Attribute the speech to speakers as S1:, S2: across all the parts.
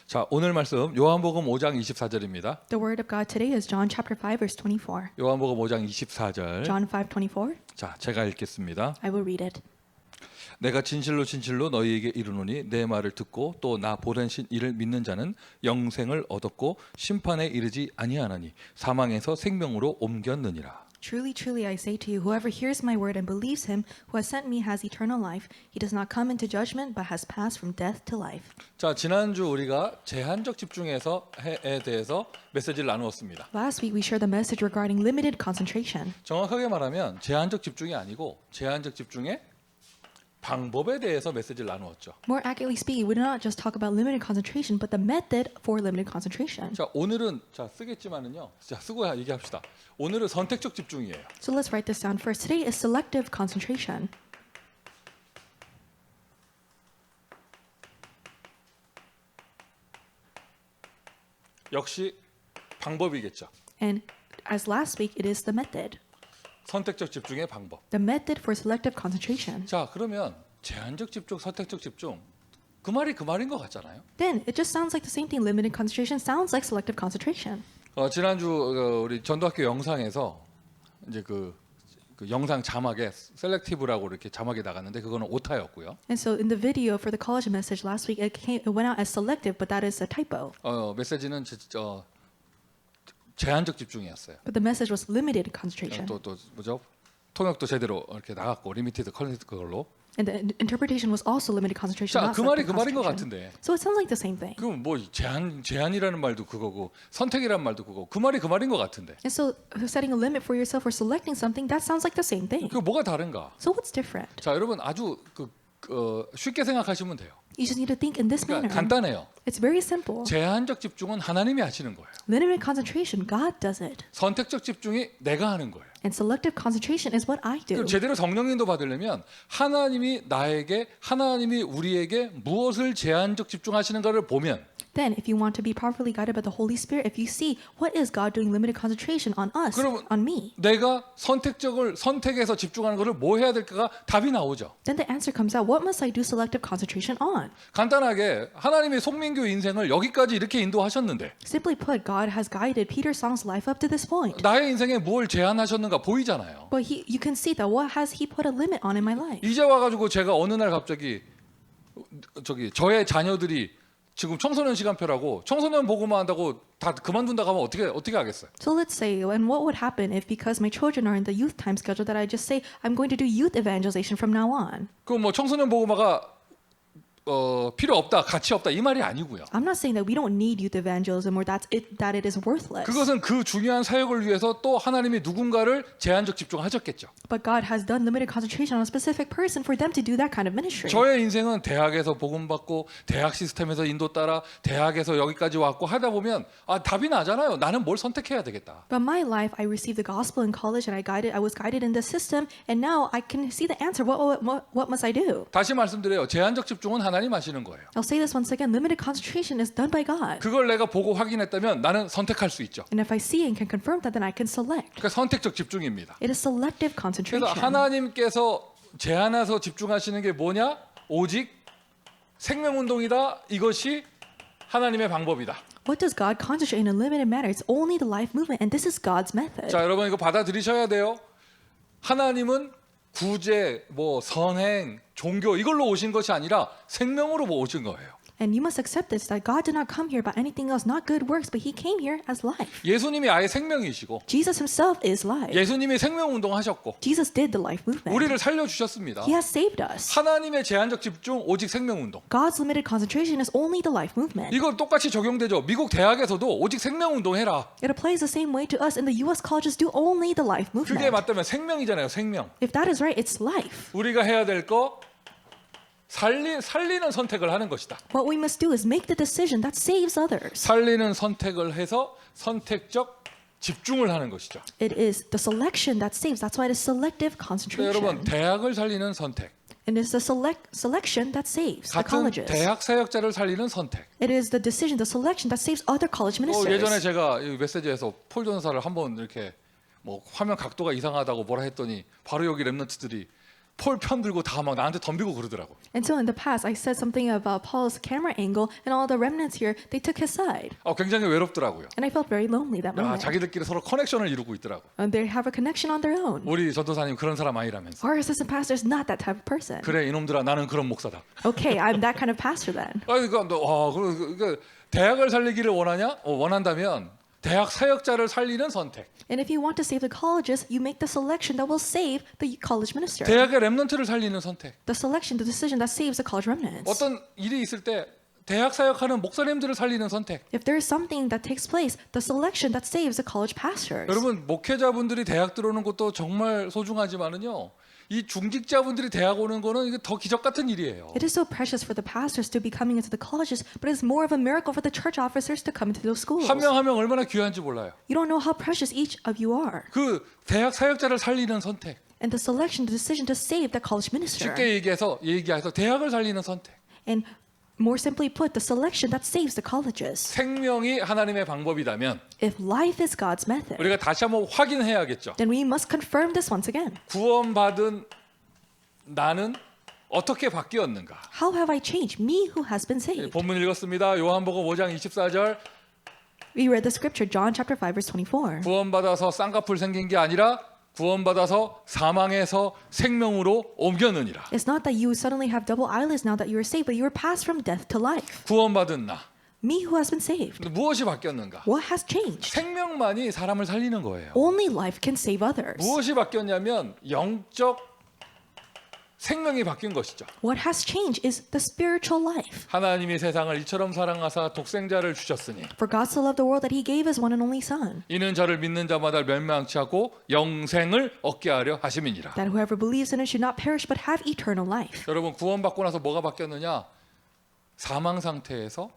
S1: 자, 오늘 말씀 요한복음 5장 24절입니다.
S2: The word of God today is John chapter 5 verse 24.
S1: 요한복음 5장 24절.
S2: John 5:24.
S1: 자, 제가 읽겠습니다.
S2: I will read it.
S1: 내가 진실로 진실로 너희에게 이르노니 내 말을 듣고 또 나 보낸 신 이를 믿는 자는 영생을 얻었고 심판에 이르지 아니하나니 사망에서 생명으로 옮겼느니라.
S2: Truly, truly, I say to you, whoever hears my word and believes him who has sent me has eternal life. He does not come into judgment, but has passed from death to life.
S1: 자, 지난주 우리가 제한적 집중에 대해서 메시지를 나누었습니다.
S2: Last week we shared the message regarding limited concentration.
S1: 정확하게 말하면 제한적 집중이 아니고 제한적 집중의 방법에 대해서 메시지를 나누었죠.
S2: More accurately speaking, we did not just talk about limited concentration, but the method for limited concentration.
S1: 자, 오늘은 쓰겠지만은요. 자, 쓰고 얘기합시다. 오늘은 선택적 집중이에요.
S2: So let's write this down first. Today is selective concentration.
S1: 역시 방법이겠죠.
S2: And as last week, it is the method.
S1: 선택적 집중의 방법.
S2: The method for selective concentration.
S1: 자, 그러면 제한적 집중, 선택적 집중 그 말이 그 말인 것 같잖아요.
S2: Then it just sounds like the same thing. Limited concentration sounds like selective concentration.
S1: 지난주 우리 전도학교 영상에서 이제 그 영상 자막에 셀렉티브라고 이렇게 자막이 나갔는데 그거는 오타였고요.
S2: And so in the video for the college message last week, it went out as selective, but that is a typo.
S1: 메시지는 제한적 집중이었어요.
S2: But the message was limited concentration.
S1: 또 뭐죠? 통역도 제대로 이렇게 나갔고 리미티드 퀄리티 그걸로.
S2: And the interpretation was also limited concentration.
S1: 자,
S2: not
S1: 그 말이
S2: selective
S1: 그 말인 것
S2: concentration.
S1: 같은데.
S2: So it sounds like the same thing.
S1: 그럼 뭐 제한이라는 말도 그거고 선택이라는 말도 그거고 그 말이 그 말인 것 같은데.
S2: And so setting a limit for yourself or selecting something, that sounds like the same thing.
S1: 그 뭐가 다른가?
S2: So what's different?
S1: 자, 여러분 아주 쉽게 생각하시면 돼요.
S2: You just need to think in this
S1: 그러니까
S2: manner.
S1: 간단해요.
S2: It's very simple.
S1: 제한적 집중은 하나님이 하시는 거예요.
S2: Limited concentration, God does it.
S1: 선택적 집중이 내가 하는 거예요.
S2: And selective concentration is what I do.
S1: 그럼 제대로 성령님도 받으려면 하나님이 우리에게 무엇을 제한적 집중하시는 것을 보면
S2: Then, if you want to be properly guided by the Holy Spirit, if you see what is God doing limited concentration on us,
S1: 그러면
S2: on me,
S1: 내가 선택해서 집중하는 것을 뭐 해야 될까가 답이 나오죠.
S2: then the answer comes out. What must I do selective concentration on?
S1: 간단하게 하나님이 송민교 인생을 여기까지 이렇게 인도하셨는데
S2: Simply put, God has guided Peter Song's life up to this point.
S1: 나의 인생에 뭘 제한하셨는가 보이잖아요.
S2: But you can see that what has He put a limit on in my life?
S1: 이제 와가지고 제가 어느 날 갑자기 저의 자녀들이 지금 청소년 시간표라고 청소년 보고만 한다고 다 그만둔다고 하면 어떻게 하겠어요?
S2: So let's say, and what would happen if because my children are in the youth time schedule that I just say I'm going to do youth evangelization from now on?
S1: 그럼 뭐 청소년 보고마가 필요 없다, 가치 없다 이 말이 아니고요.
S2: I'm not saying that we don't need youth evangelism or that it is worthless.
S1: 그것은 그 중요한 사역을 위해서 또 하나님이 누군가를 제한적 집중하셨겠죠.
S2: But God has done limited concentration on a specific person for them to do that kind of ministry.
S1: 저의 인생은 대학에서 복음 받고 대학 시스템에서 인도 따라 대학에서 여기까지 왔고 하다 보면 답이 나잖아요. 나는 뭘 선택해야 되겠다.
S2: But my life, I received the gospel in college, and I was guided in the system, and now I can see the answer. What must I do?
S1: 다시 말씀드려요. 제한적 집중은 하나님 하시는 거예요.
S2: I'll say this once again: limited concentration is done by God.
S1: 그걸 내가 보고 확인했다면 나는 선택할 수 있죠.
S2: And if I see and can confirm that, then I can select.
S1: 그러니까 선택적 집중입니다.
S2: It is selective
S1: 그래서
S2: concentration.
S1: 하나님께서 제한해서 집중하시는 게 뭐냐? 오직 생명운동이다. 이것이 하나님의 방법이다.
S2: What does God concentrate in a limited manner? It's only the life movement, and this is God's method.
S1: 자, 여러분 이거 받아들이셔야 돼요. 하나님은 구제, 선행, 종교 이걸로 오신 것이 아니라 생명으로 오신 거예요.
S2: And you must accept this, that God did not come here by anything else, not good works, but He came here as life.
S1: 예수님이 아예 생명이시고
S2: Jesus Himself is life.
S1: 예수님이 생명운동 하셨고
S2: Jesus did the life movement.
S1: 우리를 살려주셨습니다.
S2: He has saved us.
S1: 하나님의 제한적 집중 오직 생명운동.
S2: God's limited concentration is only the life movement.
S1: 이거 똑같이 적용되죠. 미국 대학에서도 오직 생명운동 해라.
S2: It applies the same way to us, and the U.S. colleges do only the life
S1: 그게
S2: movement.
S1: 맞다면 생명이잖아요. 생명.
S2: If that is right, it's life.
S1: 우리가 해야 될 거 살리는 선택을 하는 것이다.
S2: What we must do is make the decision that saves others.
S1: 살리는 선택을 해서 선택적 집중을 하는 것이죠.
S2: It is the selection that saves. That's why it is selective
S1: 여러분
S2: concentration.
S1: 대학을 살리는 선택,
S2: And it's the selection that saves the
S1: 같은
S2: colleges.
S1: 대학 사역자를 살리는 선택.
S2: It is the decision, the selection that saves other college ministers.
S1: 예전에 제가 이 메시지에서 폴 전사를 한번 이렇게 화면 각도가 이상하다고 뭐라 했더니 바로 여기 렘넌트들이 폴 편들고 다 막 나한테 덤비고 그러더라고.
S2: And so in the past, I said something about Paul's camera angle, and all the remnants here, they took his side.
S1: 굉장히 외롭더라고요.
S2: And I felt very lonely that moment.
S1: 자기들끼리 서로 커넥션을 이루고 있더라고.
S2: And they have a connection on their own.
S1: 우리 전도사님 그런 사람 아니라면서.
S2: Our assistant pastor is not that type of person.
S1: 그래 이놈들아 나는 그런 목사다.
S2: Okay, I'm that kind of pastor then.
S1: 그러니까 대학을 살리기를 원한다면 대학 사역자를 살리는 선택.
S2: And if you want to save the colleges, you make the selection that will save the college minister.
S1: 대학의 렘넌트를 살리는 선택.
S2: The selection, the decision that saves the college remnants.
S1: 어떤 일이 있을 때 대학 사역하는 목사님들을 살리는 선택.
S2: If there is something that takes place, the selection that saves the college pastors.
S1: 여러분 목회자분들이 대학 들어오는 것도 정말 소중하지만은요. 이 중직자분들이 대학 오는 거는 이게 더 기적 같은 일이에요.
S2: It is so precious for the pastors to be coming into the colleges, but it's more of a miracle for the church officers to come into those schools.
S1: 한 명 한 명 얼마나 귀한지 몰라요.
S2: You don't know how precious each of you are.
S1: 그 대학 사역자를 살리는 선택.
S2: And the selection, the decision to save the college minister.
S1: 쉽게 얘기해서 대학을 살리는 선택.
S2: And more simply put, the selection that saves the colleges.
S1: 생명이 하나님의 방법이라면
S2: If life is God's method,
S1: 우리가 다시 한번 확인해야겠죠.
S2: then we must confirm this once again.
S1: 구원받은 나는 어떻게 바뀌었는가?
S2: How have I changed? Me who has been saved.
S1: 본문 읽었습니다. 요한복음 5장 24절.
S2: We read the scripture, John chapter 5, verse 24.
S1: 구원받아서 쌍꺼풀 생긴 게 아니라 구원받아서 사망에서 생명으로 옮겨느니라.
S2: It's not that you suddenly have double eyelids now that you are saved, but you are passed from death to life.
S1: 구원받은 나.
S2: Me who has been saved.
S1: 무엇이 바뀌었는가?
S2: What has changed?
S1: 생명만이 사람을 살리는 거예요.
S2: Only life can save others.
S1: 무엇이 바뀌었냐면 영적 생명이 바뀐 것이죠.
S2: What has changed is the spiritual life.
S1: 하나님이 세상을 이처럼 사랑하사 독생자를 주셨으니
S2: For God so loved the world that he gave his one and only son,
S1: 이는 저를 믿는 자마다 멸망치 않고 영생을 얻게 하려 하심이니라.
S2: that whoever believes in it should not perish but have eternal life.
S1: 여러분 구원받고 나서 뭐가 바뀌었느냐? 사망 상태에서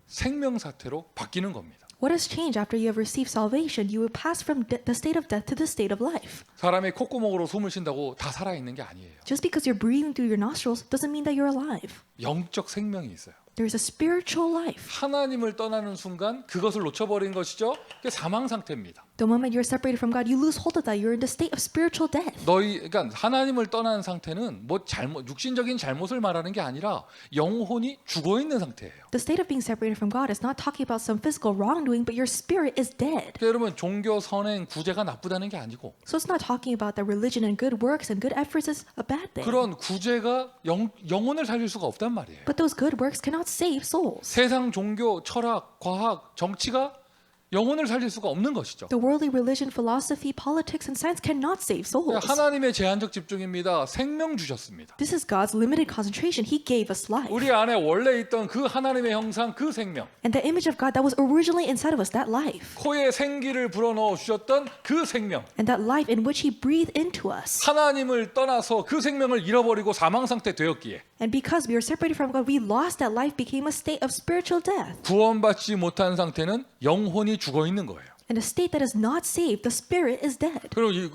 S1: 생명 상태로 바뀌는 겁니다.
S2: What has changed after you have received salvation? You will pass from the state of death to the state of life.
S1: 사람이 콧구멍으로 숨을 쉰다고 다 살아 있는 게 아니에요.
S2: Just because you're breathing through your nostrils doesn't mean that you're alive.
S1: 영적 생명이 있어요.
S2: There is a spiritual life.
S1: 하나님을 떠나는 순간 그것을 놓쳐버린 것이죠. 그게 사망 상태입니다.
S2: The moment you're separated from God, you lose hold of that. You're in the state of spiritual death.
S1: 그러니까 하나님을 떠난 상태는 뭐 육신적인 잘못을 말하는 게 아니라 영혼이 죽어 있는 상태예요.
S2: The state of being separated from God is not talking about some physical wrongdoing, but your spirit is dead.
S1: 그러니까 여러분 종교 선행 구제가 나쁘다는 게 아니고
S2: So it's not talking about that religion and good works and good efforts is a bad thing.
S1: 그런 구제가 영혼을 살릴 수가 없단 말이에요.
S2: But those good works cannot save souls.
S1: 세상 종교, 철학, 과학, 정치가 영혼을 살릴 수가 없는 것이죠.
S2: The worldly religion, philosophy, politics, and science cannot save souls.
S1: 하나님의 제한적 집중입니다. 생명 주셨습니다.
S2: This is God's limited concentration. He gave us life.
S1: 우리 안에 원래 있던 그 하나님의 형상, 그 생명,
S2: And the image of God that was originally inside of us, that life.
S1: 코에 생기를 불어넣어 주셨던 그 생명,
S2: And that life in which He breathed into us.
S1: 하나님을 떠나서 그 생명을 잃어버리고 사망 상태 되었기에
S2: And because we were separated from God, we lost that life, became a state of spiritual death.
S1: 구원받지 못한 상태는 영혼이 죽어 있는 거예요.
S2: And a state that is not saved, the spirit is dead.
S1: 그리고 이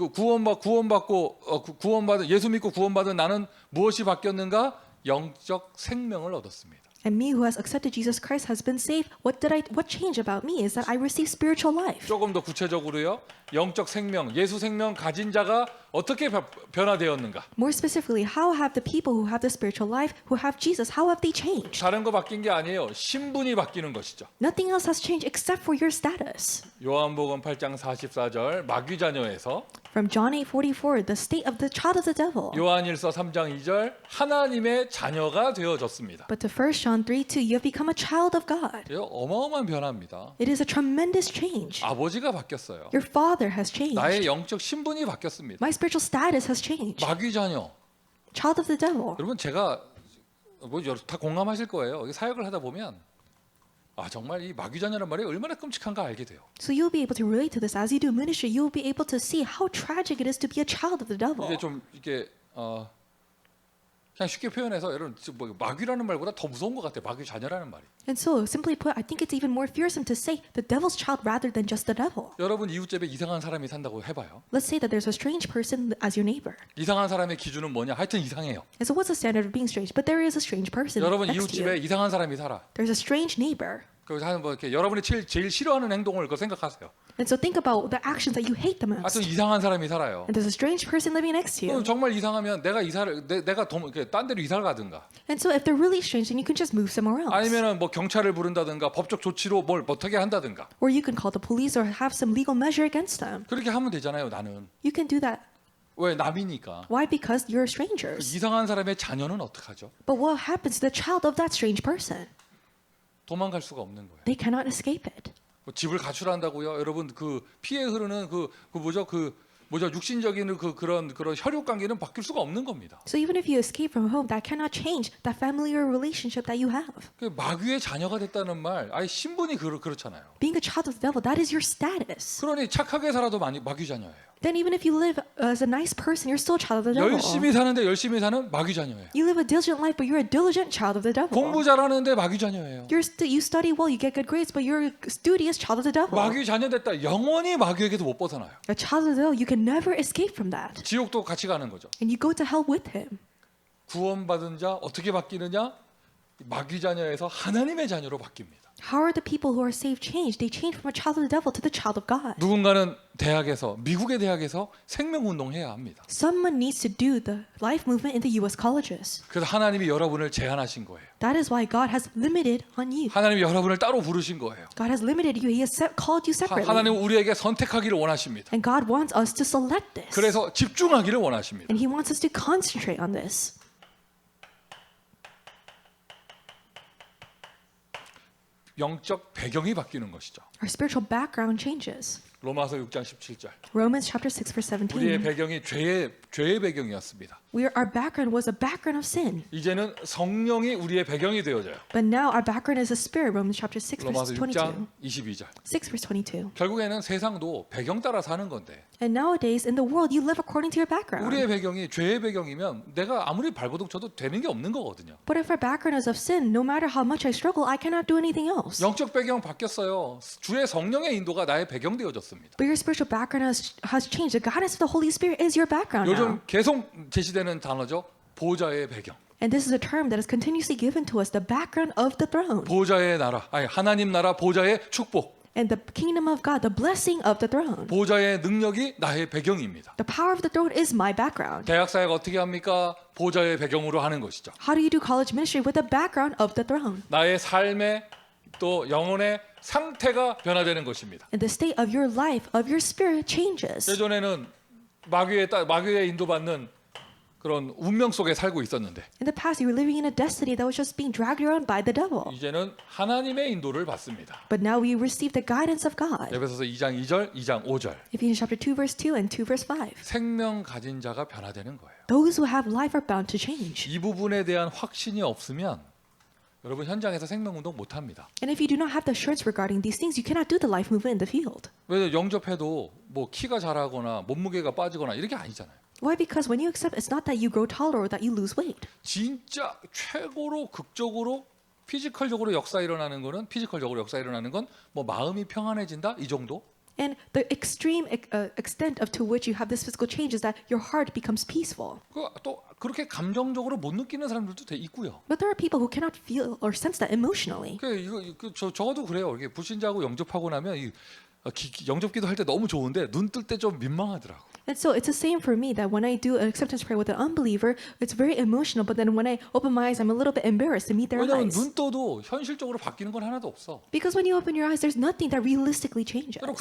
S1: 구원받은 예수 믿고 구원받은 나는 무엇이 바뀌었는가? 영적 생명을 얻었습니다.
S2: And me who has accepted Jesus Christ has been saved. What changed about me is that I received spiritual life.
S1: 조금 더 구체적으로요. 영적 생명, 예수 생명 가진 자가 어떻게 변화되었는가?
S2: More specifically, how have the people who have the spiritual life, who have Jesus, how have they changed?
S1: 다른 거 바뀐 게 아니에요. 신분이 바뀌는 것이죠.
S2: Nothing else has changed except for your status.
S1: 요한복음 8장 44절 마귀 자녀에서
S2: From John 8:44, the state of the child of the devil.
S1: 요한일서 3장 2절 하나님의 자녀가 되어졌습니다.
S2: But to 1 John 3:2, you have become a child of God.
S1: 이거 어마어마한 변화입니다.
S2: It is a tremendous change.
S1: 아버지가 바뀌었어요.
S2: Your father has changed.
S1: 나의 영적 신분이 바뀌었습니다.
S2: My spiritual status has changed.
S1: 마귀 자녀.
S2: Child of the devil.
S1: 여러분 제가 다 공감하실 거예요. 사역을 하다 보면 정말 이 마귀 자녀란 말이 얼마나 끔찍한가 알게 돼요.
S2: So you'll be able to relate to this as you do ministry. You'll be able to see how tragic it is to be a child of the devil.
S1: 이게 좀 이게 그냥 쉽게 표현해서 여러분 마귀라는 말보다 더 무서운 것 같아요. 마귀 자녀라는 말이.
S2: And so, simply put, I think it's even more fearsome to say the devil's child rather than just the devil.
S1: 여러분 이웃집에 이상한 사람이 산다고 해봐요.
S2: Let's say that there's a strange person as your neighbor.
S1: 이상한 사람의 기준은 뭐냐? 하여튼 이상해요.
S2: And so what's the standard of being strange? But there is a strange person
S1: 여러분
S2: next to
S1: 이웃집에
S2: you.
S1: 이상한 사람이 살아.
S2: There's a strange neighbor.
S1: 그래서 하는 뭐 이렇게 여러분이 제일 싫어하는 행동을 그 생각하세요.
S2: And so think about the actions that you hate the
S1: 하여튼
S2: most.
S1: 이상한 사람이 살아요.
S2: And there's a strange person living next to you.
S1: 정말 이상하면 내가 내가 딴 데로 이사를 가든가
S2: And so if they're really strange, then you can just move somewhere else.
S1: 아니면은 뭐 경찰을 부른다든가 법적 조치로 뭘 어떻게 한다든가
S2: Or you can call the police or have some legal measure against them.
S1: 그렇게 하면 되잖아요. 나는
S2: You can do that.
S1: 왜 남이니까.
S2: Why? Because you're strangers.
S1: 이상한 사람의 자녀는 어떡하죠?
S2: But what happens to the child of that strange person?
S1: 도망갈 수가 없는 거예요.
S2: They cannot escape it.
S1: 뭐 집을 가출한다고요. 여러분 그 피해 흐르는 그 육신적인 그런 혈육 관계는 바뀔 수가 없는 겁니다.
S2: So even if you escape from home, that cannot change that familiar relationship that you have.
S1: 그 마귀의 자녀가 됐다는 말, 아예 신분이 그렇잖아요.
S2: Being a child of the devil, that is your status.
S1: 그러니 착하게 살아도 마귀 자녀예요.
S2: Then even if you live as a nice person, you're still a child of the devil.
S1: 열심히 사는데 열심히 사는 마귀 자녀예요.
S2: You live a diligent life, but you're a diligent child of the devil.
S1: 공부 잘하는데 마귀 자녀예요.
S2: You study well, you get good grades, but you're a studious child of the devil.
S1: 마귀 자녀 됐다. 영원히 마귀에게도 못 벗어나요.
S2: A child of the devil, you can never escape from that.
S1: 지옥도 같이 가는 거죠.
S2: And you go to hell with him.
S1: 구원받은 자 어떻게 바뀌느냐? 마귀 자녀에서 하나님의 자녀로 바뀝니다.
S2: How are the people who are saved changed? They change from a child of the devil to the child of God.
S1: 누군가는 미국의 대학에서 생명운동 해야 합니다.
S2: Someone needs to do the life movement in the U.S. colleges.
S1: 그래서 하나님이 여러분을 제한하신 거예요.
S2: That is why God has limited on you.
S1: 하나님이 여러분을 따로 부르신 거예요.
S2: God has limited you. He has called you separately.
S1: 하나님은 우리에게 선택하기를 원하십니다.
S2: And God wants us to select this.
S1: 그래서 집중하기를 원하십니다.
S2: And He wants us to concentrate on this.
S1: 영적 배경이 바뀌는 것이죠.
S2: Our spiritual background changes.
S1: 로마서 6장 17절.
S2: Romans chapter 6 verse
S1: 우리의
S2: 17.
S1: 배경이 죄의 배경이었습니다.
S2: Our background was a background of sin.
S1: 이제는 성령이 우리의 배경이 되어져요.
S2: But now our background is a spirit. Romans chapter 6
S1: 로마서
S2: verse
S1: 6장
S2: 22.
S1: 22절.
S2: 6 verse 22.
S1: 결국에는 세상도 배경 따라 사는 건데
S2: And nowadays in the world you live according to your background.
S1: 우리의 배경이 죄의 배경이면 내가 아무리 발버둥 쳐도 되는 게 없는 거거든요.
S2: But if our background is of sin, no matter how much I struggle, I cannot do anything else.
S1: 영적 배경 바뀌었어요. 주의 성령의 인도가 나의 배경 되어졌습니다.
S2: But your spiritual background has changed. The guidance of the Holy Spirit is your background now.
S1: 요즘 계속 제시되는 단어죠. 보좌의 배경.
S2: And this is a term that is continuously given to us, the background of the throne.
S1: 보좌의 나라, 하나님 나라 보좌의 축복.
S2: And the kingdom of God, the blessing of the throne.
S1: 보좌의 능력이 나의 배경입니다.
S2: The power of the throne is my background.
S1: 대학 사역 어떻게 합니까? 보좌의 배경으로 하는 것이죠.
S2: How do you do college ministry with the background of the throne?
S1: 나의 삶의 또 영혼의 상태가 변화되는 것입니다.
S2: And the state of your life, of your spirit changes.
S1: 예전에는 마귀의 인도받는 그런 운명 속에 살고 있었는데
S2: In the past, you were living in a destiny that was just being dragged around by the devil.
S1: 이제는 하나님의 인도를 받습니다.
S2: But now we receive the guidance of God.
S1: 에베소서 2장 2절, 2장 5절.
S2: Ephesians chapter 2 verse 2 and 2 verse 5.
S1: 생명 가진 자가 변화되는 거예요.
S2: Those who have life are bound to change.
S1: 이 부분에 대한 확신이 없으면 여러분 현장에서 생명운동 못 합니다.
S2: And if you do not have the assurance regarding these things, you cannot do the life movement in the field.
S1: 왜 영접해도 뭐 키가 자라거나 몸무게가 빠지거나 이렇게 아니잖아요.
S2: Why? Because when you accept, it's not that you grow taller or that you lose weight.
S1: 진짜 최고로 극적으로 피지컬적으로 역사 일어나는 건 뭐 마음이 평안해진다 이 정도?
S2: And the extreme extent of to which you have this physical change is that your heart becomes peaceful.
S1: 또 그렇게 감정적으로 못 느끼는 사람들도 있고요.
S2: But there are people who cannot feel or sense that emotionally.
S1: 저도 그래요. 이게 불신자하고 영접하고 나면 영접기도 할 때 너무 좋은데 눈 뜰 때 좀 민망하더라고.
S2: And so it's the same for me that when I do an acceptance prayer with an unbeliever, it's very emotional. But then when I open my eyes, I'm a little bit embarrassed to meet their
S1: 왜냐하면
S2: eyes.
S1: 눈 떠도 현실적으로 바뀌는 건 하나도 없어.
S2: Because when you open your eyes, there's nothing that realistically changes.
S1: 여러분